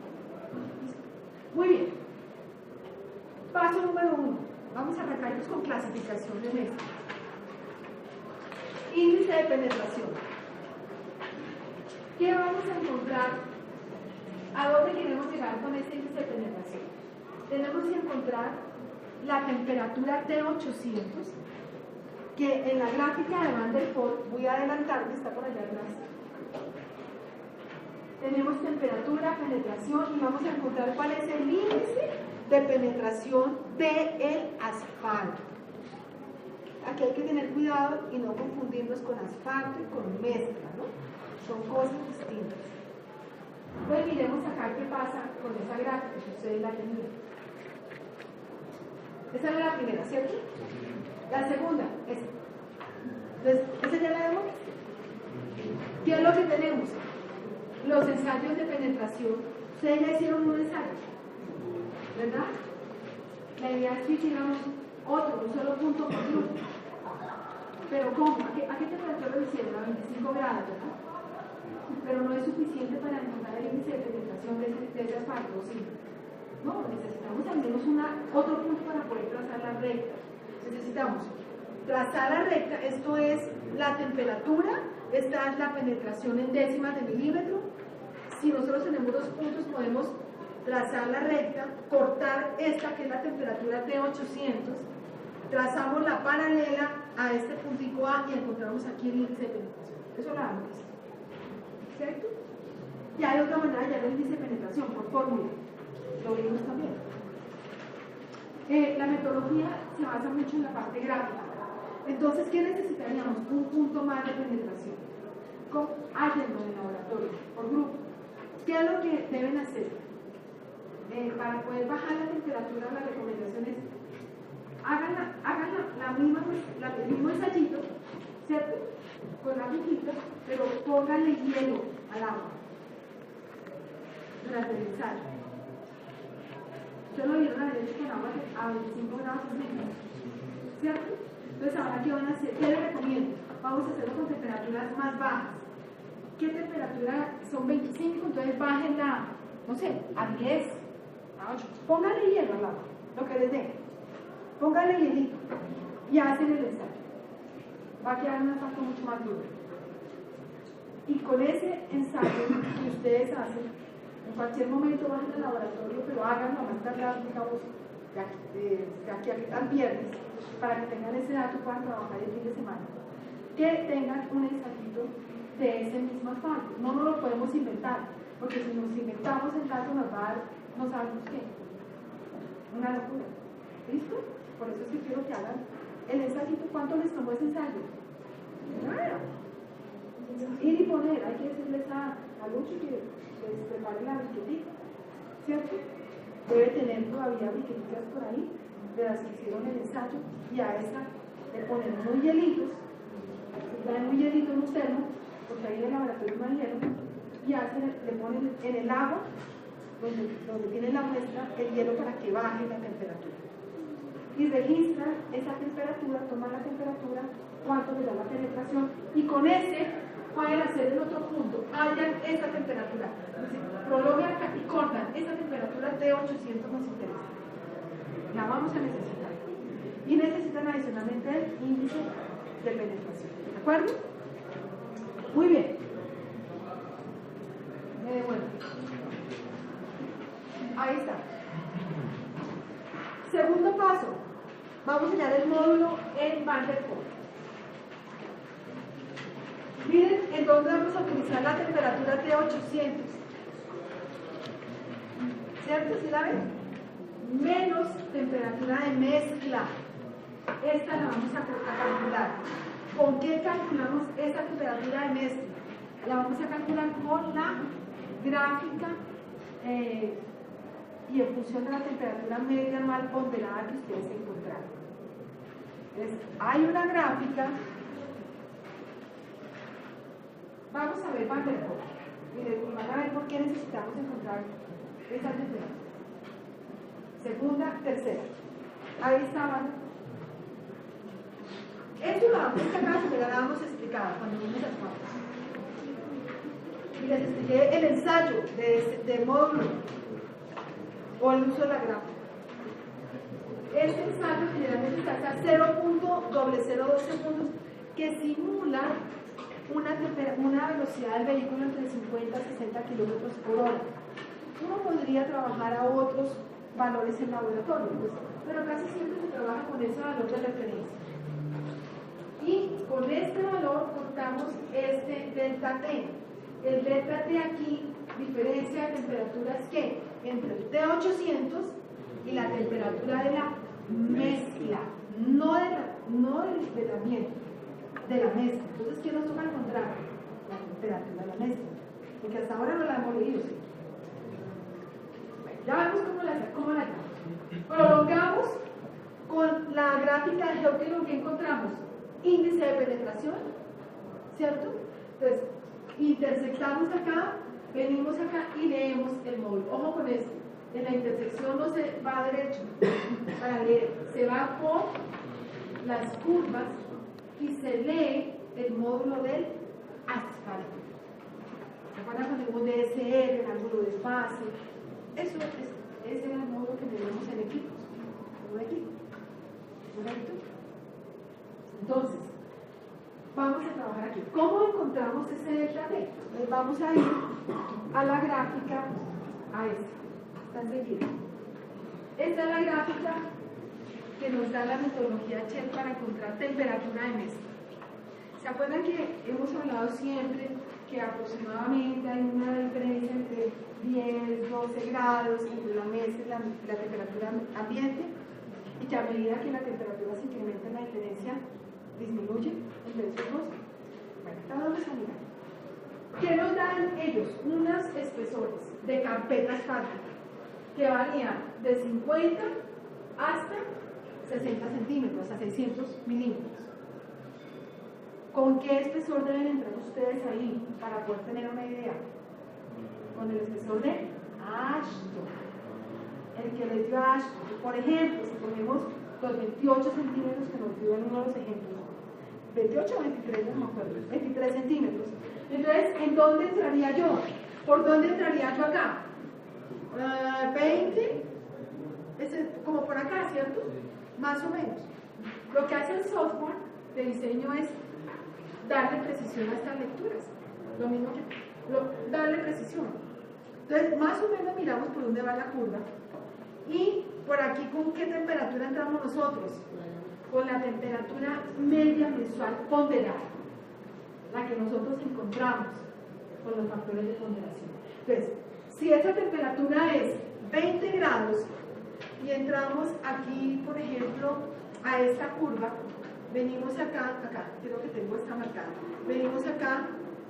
¿Listo? Muy bien. Paso número 1. Vamos a arrancarnos con clasificación de mezcla. Índice de penetración. ¿Qué vamos a encontrar? ¿A dónde queremos llegar con este índice de penetración? Tenemos que encontrar la temperatura T800, que en la gráfica de Van der Pol, voy a adelantarme, está por allá atrás. Tenemos temperatura, penetración, y vamos a encontrar cuál es el índice de penetración del asfalto. Aquí hay que tener cuidado y no confundirnos con asfalto y con mezcla, ¿no? Son cosas distintas. Pues miremos acá qué pasa con esa gráfica que ustedes la tenían. Esa era la primera, ¿cierto? La segunda, esa. Entonces, ¿esa ya la vemos? ¿Qué es lo que tenemos? Los ensayos de penetración. Ustedes ya hicieron un ensayo, ¿verdad? La idea es que hiciéramos otro, un solo punto por grupo. Pero ¿cómo? ¿A qué temperatura lo hicieron? A 25 grados, ¿verdad? Pero no es suficiente para encontrar el índice de penetración de ese asfalto, ¿sí? No, necesitamos al menos otro punto para poder trazar la recta. Necesitamos trazar la recta, esto es la temperatura, esta es la penetración en décimas de milímetro. Si nosotros tenemos dos puntos, podemos trazar la recta, cortar esta que es la temperatura T800, trazamos la paralela a este puntico A y encontramos aquí el índice de penetración. Eso la damos, ¿cierto? Y hay otra manera de hallar el índice de penetración por fórmula. Lo vimos también. La metodología se basa mucho en la parte gráfica. Entonces, ¿qué necesitaríamos? Un punto más de penetración. Háganlo en el laboratorio, por grupo. ¿Qué es lo que deben hacer? Para poder bajar la temperatura, la recomendación es hagan el mismo ensayito, ¿cierto? Con la agujita, pero pónganle hielo al agua durante el ensayo. Ustedes lo vieron a derecho con agua a 25 grados centígrados, ¿cierto? Entonces, ahora, ¿qué van a hacer? ¿Qué les recomiendo? Vamos a hacerlo con temperaturas más bajas. ¿Qué temperatura? Son 25, entonces bájenla, no sé, a 10, a 8. Pónganle hielo al agua, lo que les dé. Pónganle hielito y hacen el ensayo. Va a quedar un asfalto mucho más duro. Y con ese ensayo que ustedes hacen, en cualquier momento bajen al laboratorio, pero háganlo a más tardar, digamos, de aquí al viernes, para que tengan ese dato y puedan trabajar el fin de semana. Que tengan un ensayito de ese mismo asfalto. No nos lo podemos inventar, porque si nos inventamos el dato nos va a dar, no sabemos qué. Una locura. ¿Listo? Por eso es que quiero que hagan el ensayito. ¿Cuánto les tomó ese ensayo? Nada. Ir y poner, hay que decirles a Lucho que les prepare la briquetita, ¿cierto? Debe tener todavía briquetitas por ahí de las que hicieron el ensayo, y a esta le ponen unos hielitos, traen un hielito en un termo, porque ahí en el laboratorio no hay hielo, y le ponen en el agua donde tienen la muestra el hielo para que baje la temperatura. Y registran esa temperatura, toman la temperatura, cuánto les da la penetración, y con ese pueden hacer el otro punto, hallan esa temperatura, prolongan y cortan esa temperatura de 800 nos interesa. La vamos a necesitar. Y necesitan adicionalmente el índice de penetración. ¿De acuerdo? Muy bien. Bueno. Ahí está. Segundo paso. Vamos a hallar el módulo en Van der Pol. Miren en dónde vamos a utilizar la temperatura de 800. ¿Cierto? ¿Sí la ven? Menos temperatura de mezcla. Esta la vamos a calcular. ¿Con qué calculamos esa temperatura de mezcla? La vamos a calcular con la gráfica y en función de la temperatura media anual ponderada que ustedes encontraron. Entonces, hay una gráfica. Vamos a ver Van der Pol y van a ver por qué necesitamos encontrar esa temperatura. Segunda, tercera. Ahí estaban. Esta gráfica ya la habíamos explicado cuando vimos las cuantas. Y les expliqué el ensayo de módulo o el uso de la gráfica. Este ensayo generalmente está hasta 0.002 segundos, que simula una velocidad del vehículo entre 50 y 60 kilómetros por hora. Uno podría trabajar a otros valores en laboratorio, pues, pero casi siempre se trabaja con ese valor de referencia. Y con este valor cortamos este delta T. El delta T aquí, diferencia de temperaturas que entre el T800 y la temperatura de la mezcla, no del ambiente, de la mezcla. Entonces, ¿qué nos toca encontrar? La temperatura de la mezcla, porque hasta ahora no la hemos leído. Bueno, ya vemos cómo la prolongamos con la gráfica de Heuckel, que encontramos índice de penetración, ¿cierto? Entonces, intersectamos acá, venimos acá y leemos el módulo. Ojo con esto, en la intersección no se va derecho para leer, se va por las curvas y se lee el módulo del asfalto. ¿Se acuerdan cuando vimos DSR, el ángulo de espacio? Ese era el módulo que leemos en equipos. ¿Un equipo? Entonces, vamos a trabajar aquí. ¿Cómo encontramos ese delta T? Pues vamos a ir a la gráfica, a esta enseguida. Esta es la gráfica que nos da la metodología Shell para encontrar temperatura de mezcla. ¿Se acuerdan que hemos hablado siempre que aproximadamente hay una diferencia entre 10, 12 grados entre la mezcla y la temperatura ambiente? Y que a medida que la temperatura se incrementa, la diferencia disminuye entre esos dos. Bueno, ahora vamos a mirar. ¿Qué nos dan ellos? Unos espesores de carpeta asfáltica que varían de 50 hasta 60 centímetros, a 600 milímetros. ¿Con qué espesor deben entrar ustedes ahí para poder tener una idea? Con el espesor de Ashton. El que les dio Ashton. Por ejemplo, si ponemos los 28 centímetros que nos dio en uno de los ejemplos, 28 o 23, no me acuerdo, 23 centímetros. Entonces, ¿en dónde entraría yo? ¿Por dónde entraría yo acá? 20, como por acá, ¿cierto? Más o menos. Lo que hace el software de diseño es darle precisión a estas lecturas. Lo mismo que darle precisión. Entonces, más o menos miramos por dónde va la curva. Y por aquí, ¿con qué temperatura entramos nosotros? Con la temperatura media mensual ponderada, la que nosotros encontramos con los factores de ponderación. Entonces, si esta temperatura es 20 grados y entramos aquí, por ejemplo, a esta curva, venimos acá, creo que tengo esta marcada, venimos acá,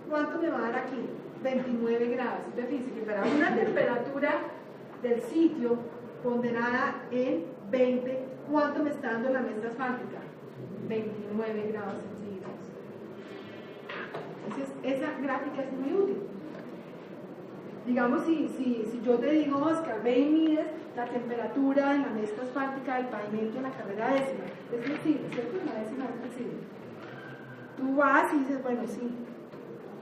¿cuánto me va a dar aquí? 29 grados. Entonces, fíjense que para una temperatura del sitio ponderada en 20, ¿cuánto me está dando la mezcla asfáltica? 29 grados centígrados. Entonces, esa gráfica es muy útil. Digamos, si yo te digo, Oscar, ve y mides la temperatura en la mezcla asfáltica del pavimento en la carrera décima, es flexible, ¿cierto? La décima es flexible. Tú vas y dices, bueno, sí,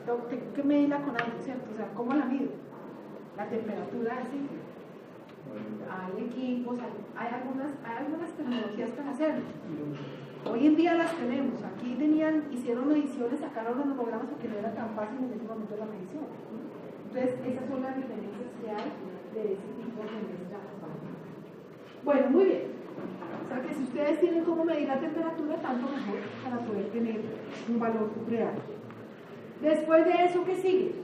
tengo que medirla con algo, ¿cierto? O sea, ¿cómo la mido? La temperatura así. Hay equipos, hay algunas tecnologías para hacerlo. Hoy en día las tenemos. Aquí hicieron mediciones, sacaron los nomogramas porque no era tan fácil en ese momento la medición. Entonces, esas son las diferencias que hay de ese tipo de mezcla asfáltica. Bueno, muy bien. O sea que si ustedes tienen cómo medir la temperatura, tanto mejor para poder tener un valor real. Después de eso, ¿qué sigue?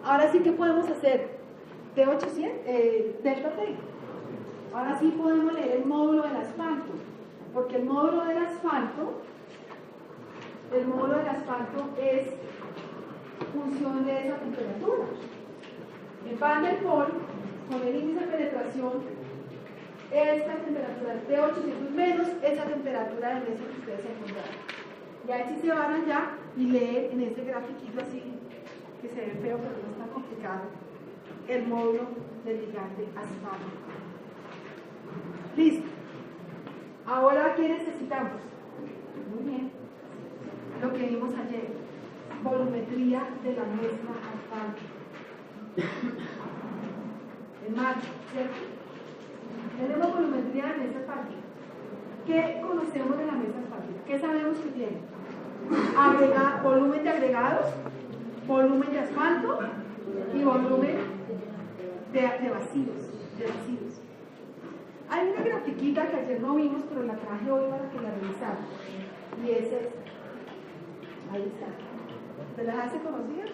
Ahora sí que podemos hacer T800, delta T. Ahora sí podemos leer el módulo del asfalto, porque el módulo del asfalto es función de esa temperatura. En Van der Pol, con el índice de penetración, esta temperatura T800 menos esa temperatura de mesa que ustedes encontraron. Y ahí sí se van allá y leen en este grafiquito así, que se ve feo pero no es tan complicado, el módulo desligante asfáltico. Listo. Ahora, ¿qué necesitamos? Muy bien. Lo que vimos ayer. Volumetría de la mezcla asfáltica. En marcha, ¿cierto? Tenemos volumetría de mesa asfáltica. ¿Qué conocemos de la mesa asfáltica? ¿Qué sabemos que tiene? Volumen de agregados, volumen de asfalto y volumen de vacíos. Hay una grafiquita que ayer no vimos, pero la traje hoy para que la revisaran. Y esa es. Ahí está. ¿Se las hace conocidas?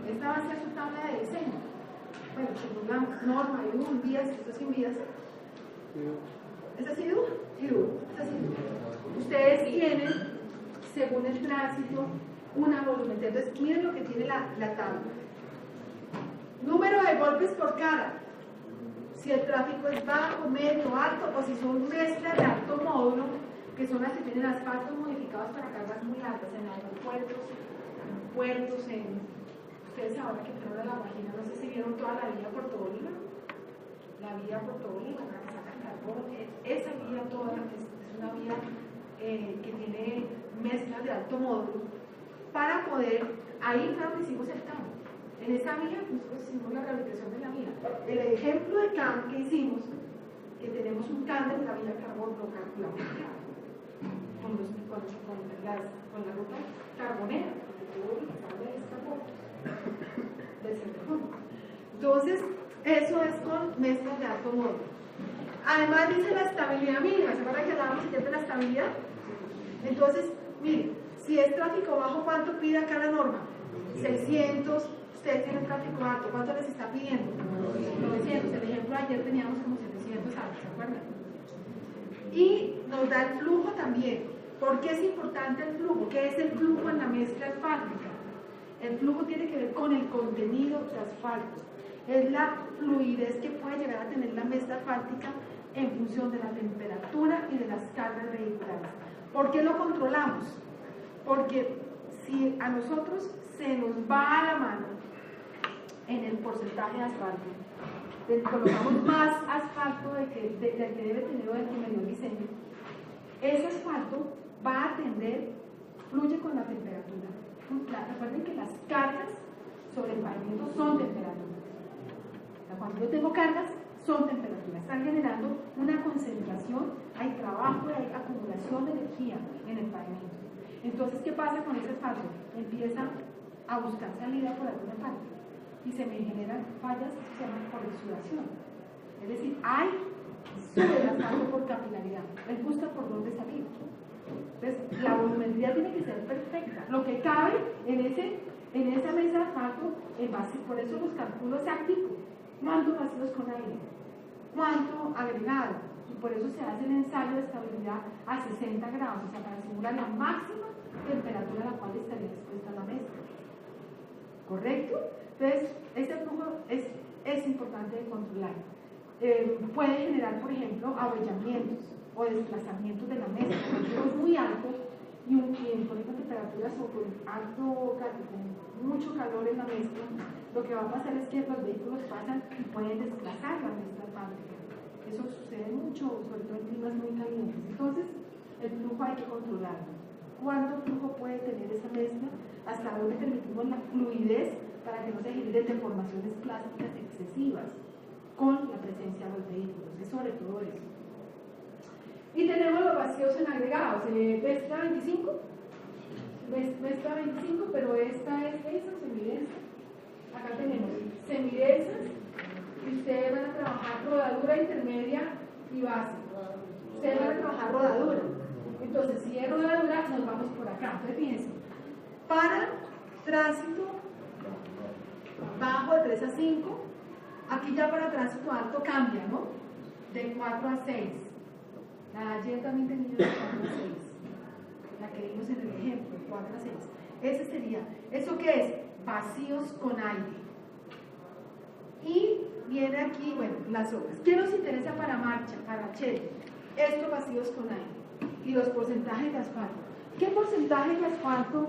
Esta va a ser su tabla de diseño. Bueno, según la norma, un vías, esto es sin vías. ¿Esta ha sido? Esta ha sido. Ustedes tienen, según el tránsito, una volumetría. Entonces, miren lo que tiene la tabla. Número de golpes por cara. Si el tráfico es bajo, medio, alto, o si son mezclas de alto módulo, que son las que tienen asfaltos modificados para cargas muy altas en aeropuertos, en puertos, ustedes ahora que fueron a La Guajira, no sé si vieron toda la vía Puerto Bolívar, la vía Puerto Bolívar, la que sacan carbón, esa vía toda es una vía que tiene mezclas de alto módulo, para poder, ahí fue donde hicimos el cambio. En esa vía nosotros hicimos la rehabilitación de la vía. El ejemplo de CAM que hicimos, que tenemos un CAM de la vía carbón, lo calculamos con la ruta carbonera, porque tuvo que pasar de esta ruta, del Cerrejón. Entonces, eso es con mezclas de alto módulo. Además dice la estabilidad mínima, ¿se acuerdan que hablábamos de la estabilidad? Entonces, miren, si es tráfico bajo, ¿cuánto pide acá la norma? 600. Ustedes tienen tráfico alto, ¿cuánto les está pidiendo? 900. El ejemplo de ayer teníamos como 700 altos, ¿se acuerdan? Y nos da el flujo también. ¿Por qué es importante el flujo? ¿Qué es el flujo en la mezcla asfáltica? El flujo tiene que ver con el contenido de asfalto. Es la fluidez que puede llegar a tener la mezcla asfáltica en función de la temperatura y de las cargas vehiculares. ¿Por qué lo controlamos? Porque si a nosotros se nos va a la mano en el porcentaje de asfalto, colocamos más asfalto del que debe tener o del que me dio el diseño, ese asfalto va a tender, fluye con la temperatura. Recuerden que las cargas sobre el pavimento son temperaturas. Cuando yo tengo cargas, son temperaturas. Están generando una concentración, hay trabajo, hay acumulación de energía en el pavimento. Entonces, ¿qué pasa con ese asfalto? Empieza a buscar salida por alguna parte y se me generan fallas que se llaman por exudación. Es decir, sube el asfalto por capilaridad, él busca por dónde salir. Entonces, la volumetría tiene que ser perfecta. Lo que cabe en esa mesa de asfalto es básico, por eso los cálculos ácticos. ¿Cuántos vacíos con aire? ¿Cuánto agregado? Y por eso se hace el ensayo de estabilidad a 60 grados, o sea, para simular la máxima temperatura a la cual estaría expuesta la mezcla. ¿Correcto? Entonces, este flujo es importante de controlar. Puede generar, por ejemplo, abollamientos o desplazamientos de la mezcla. Cuando es muy alto y por ejemplo, temperaturas o con mucho calor en la mezcla, lo que va a pasar es que los vehículos pasan y pueden desplazar la mezcla asfáltica. Eso sucede mucho, sobre todo en climas muy calientes. Entonces, el flujo hay que controlarlo. ¿Cuánto flujo puede tener esa mezcla? Hasta dónde permitimos la fluidez para que no se generen deformaciones plásticas excesivas con la presencia de los vehículos. Es sobre todo eso. Y tenemos los vacíos en agregados. Mezcla 25. Mezcla 25, pero esta es esa, semidensas. Acá tenemos semidensas y ustedes van a trabajar rodadura intermedia y base. Ustedes van a trabajar rodadura. Entonces, si es rodadura, nos vamos por acá. Entonces, fíjense, para tránsito bajo de 3 a 5, aquí ya para tránsito alto cambia, ¿no? De 4 a 6. Ayer también tenía de 4 a 6. La que vimos en el ejemplo, 4 a 6. Ese sería, ¿eso qué es? Vacíos con aire. Y viene aquí, bueno, las obras. ¿Qué nos interesa para marcha, para Chile? Estos vacíos con aire y los porcentajes de asfalto. ¿Qué porcentaje de asfalto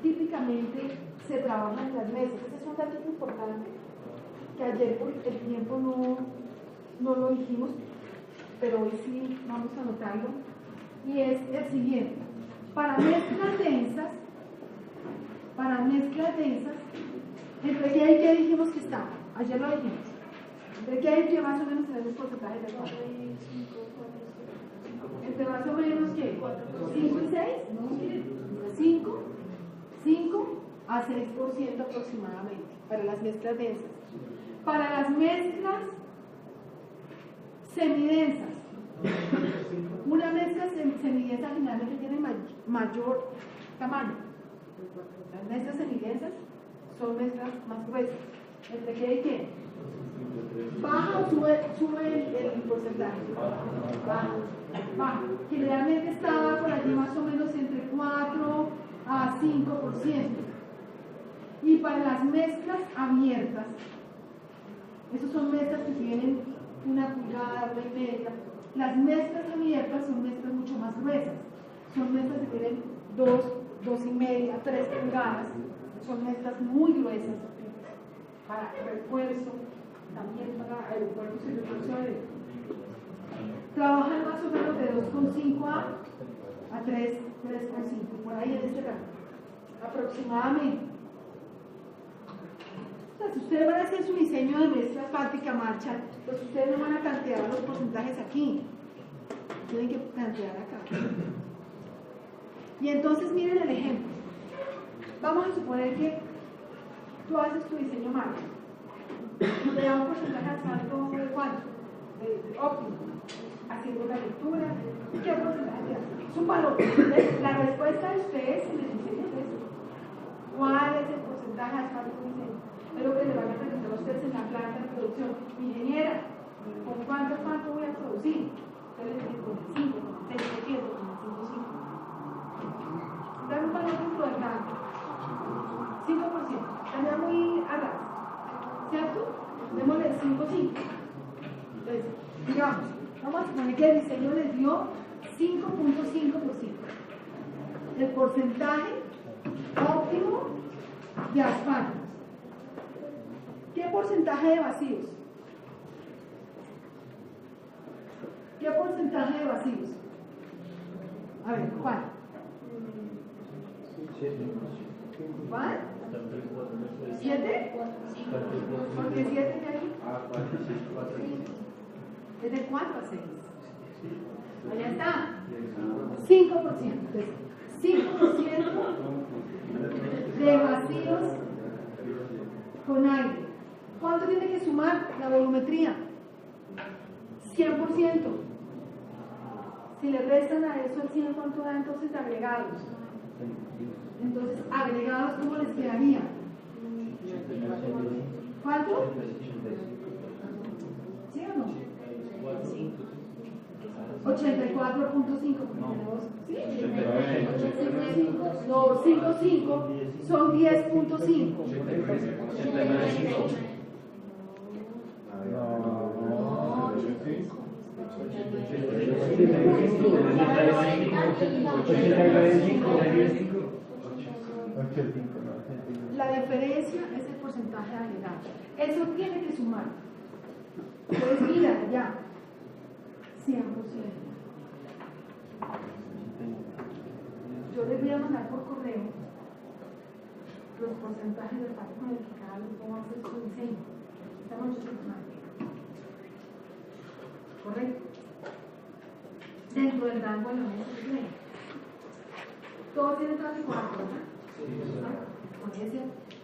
típicamente se trabaja en las mesas. Ese es un dato importante que ayer por el tiempo no lo dijimos, pero hoy sí vamos a anotarlo, y es el siguiente. Para mezclas densas, ¿entre qué hay que dijimos que estaba? Ayer lo dijimos. ¿Entre qué hay que más o menos tenemos porcentajes de 4? ¿Entre más o menos qué? ¿5 y 6? No, 5 a 6% aproximadamente para las mezclas densas. Para las mezclas semidensas, una mezcla semidensa generalmente tiene mayor tamaño. Las mezclas semidensas son mezclas más gruesas. ¿Entre qué y qué? ¿Baja o sube el porcentaje? Baja. Generalmente está por allí más o menos entre 4 a 5%. Y para las mezclas abiertas, esas son mezclas que tienen 1 pulgada, 1,5. Las mezclas abiertas son mezclas mucho más gruesas. Son mezclas que tienen 2,5, 3 pulgadas. Son mezclas muy gruesas para refuerzo, también para aeropuertos y refuerzo aéreo. Trabajan más o menos de 2,5 a 3,5, por ahí en ese rango, aproximadamente. Entonces, si ustedes van a hacer su diseño de mezcla asfáltica marcha, pues ustedes no van a plantear los porcentajes aquí, tienen que plantear acá. Y entonces miren el ejemplo. Vamos a suponer que tú haces tu diseño marcha. Te da un porcentaje de asfalto de cuánto, de óptimo, haciendo la lectura. ¿Qué porcentaje te da? Es un valor. La respuesta de ustedes en el diseño es eso. ¿Cuál es el porcentaje de asfalto de diseño? Es lo que le van a preguntar a ustedes en la planta de producción. Ingeniera, ¿con cuánto asfalto voy a producir? Ustedes les dicen con el 5, con el 6, con el 5,5. Dan un valor dentro del rango. 5%. También muy a ras, ¿cierto? Démosle el 5,5. Entonces, digamos, vamos a suponer que el diseño les dio 5,5%. El porcentaje óptimo de asfalto. ¿Qué porcentaje de vacíos? ¿Qué porcentaje de vacíos? A ver, ¿cuál? ¿Cuál? ¿7? ¿Por qué 7 de ahí? Es de 4 a 6. Allá está. 5%. 5% de vacíos con aire. ¿Cuánto tiene que sumar la volumetría? 100%. Si le restan a eso el 100, ¿cuánto da entonces de agregados? Entonces, agregados, ¿cómo les quedaría? ¿Cuánto? ¿Sí o no? 84.5. ¿Sí? 85. No, 5,5 son 10.5. La diferencia es el porcentaje agregado. Eso tiene que sumar. Entonces, mira, ya. 100%. Yo les voy a mandar por correo los porcentajes de parte con el que cada grupo va a hacer su diseño. Estamos semana. ¿Correcto? Dentro del rango de la mesa de diseño. Todos tienen tráfico a ¿verdad?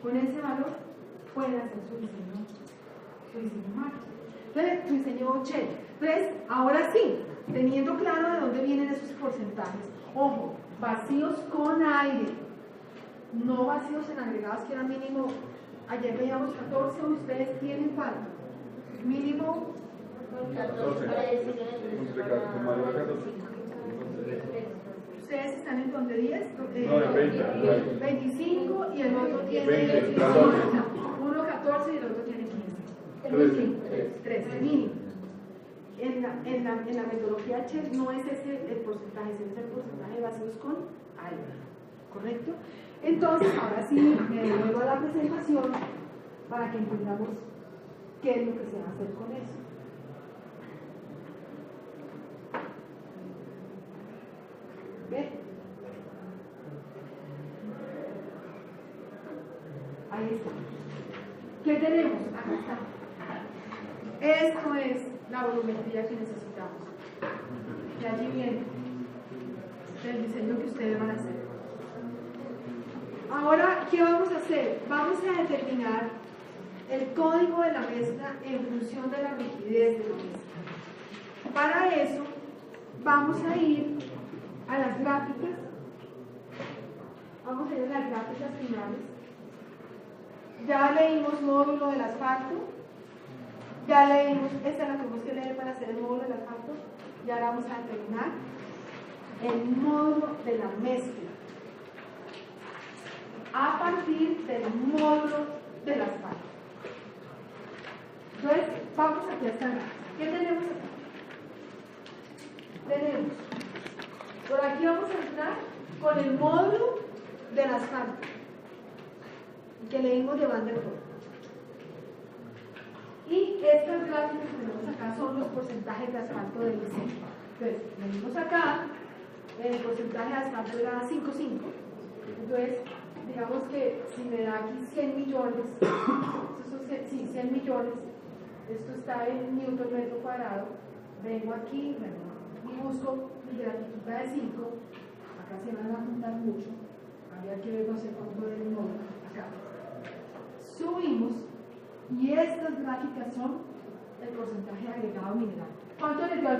Con ese valor pueden hacer su diseño marcha. Entonces, tu diseño chévere. Entonces, ahora sí, teniendo claro de dónde vienen esos porcentajes. Ojo, vacíos con aire, no vacíos en agregados que eran mínimo. Ayer veíamos 14, ustedes tienen cuánto? Mínimo 14 para diseño ustedes están en donde 10, No, en 20. 25 y el otro tiene 20, 18. Uno 14 y el otro tiene 15. 13 mínimo. En la metodología CHEC no es ese el porcentaje, ese es el porcentaje de vacíos con aire, ¿correcto? Entonces, ahora sí, me devuelvo a la presentación para que entendamos qué es lo que se va a hacer con eso. ¿Ven? Ahí está. ¿Qué tenemos? Acá está. Esto es la volumetría que necesitamos. De allí viene el diseño que ustedes van a hacer. Ahora, ¿qué vamos a hacer? Vamos a determinar el código de la mezcla en función de la rigidez de la mezcla. Para eso, vamos a ir a las gráficas. Vamos a ir a las gráficas finales. Ya leímos módulo del asfalto. Ya leímos, esta es la que tenemos que leer para hacer el módulo del asfalto. Y ahora vamos a determinar el módulo de la mezcla a partir del módulo del asfalto. Entonces, vamos aquí a esta gráfica. ¿Qué tenemos acá? Tenemos, por aquí vamos a entrar con el módulo del asfalto que leímos de Van der Rohe. Y estas gráficas que tenemos acá son los porcentajes de asfalto del diseño. Entonces, venimos acá, el porcentaje de asfalto era 5,5. Entonces, digamos que si me da aquí 100 millones, sí, 100 millones, esto está en newton metro cuadrado, vengo aquí, y busco mi grafiquita de 5, acá se van a juntar mucho, habría que ver no sé cuánto de módulo, acá. Subimos, y estas gráficas son el porcentaje agregado mineral. ¿Cuánto les dio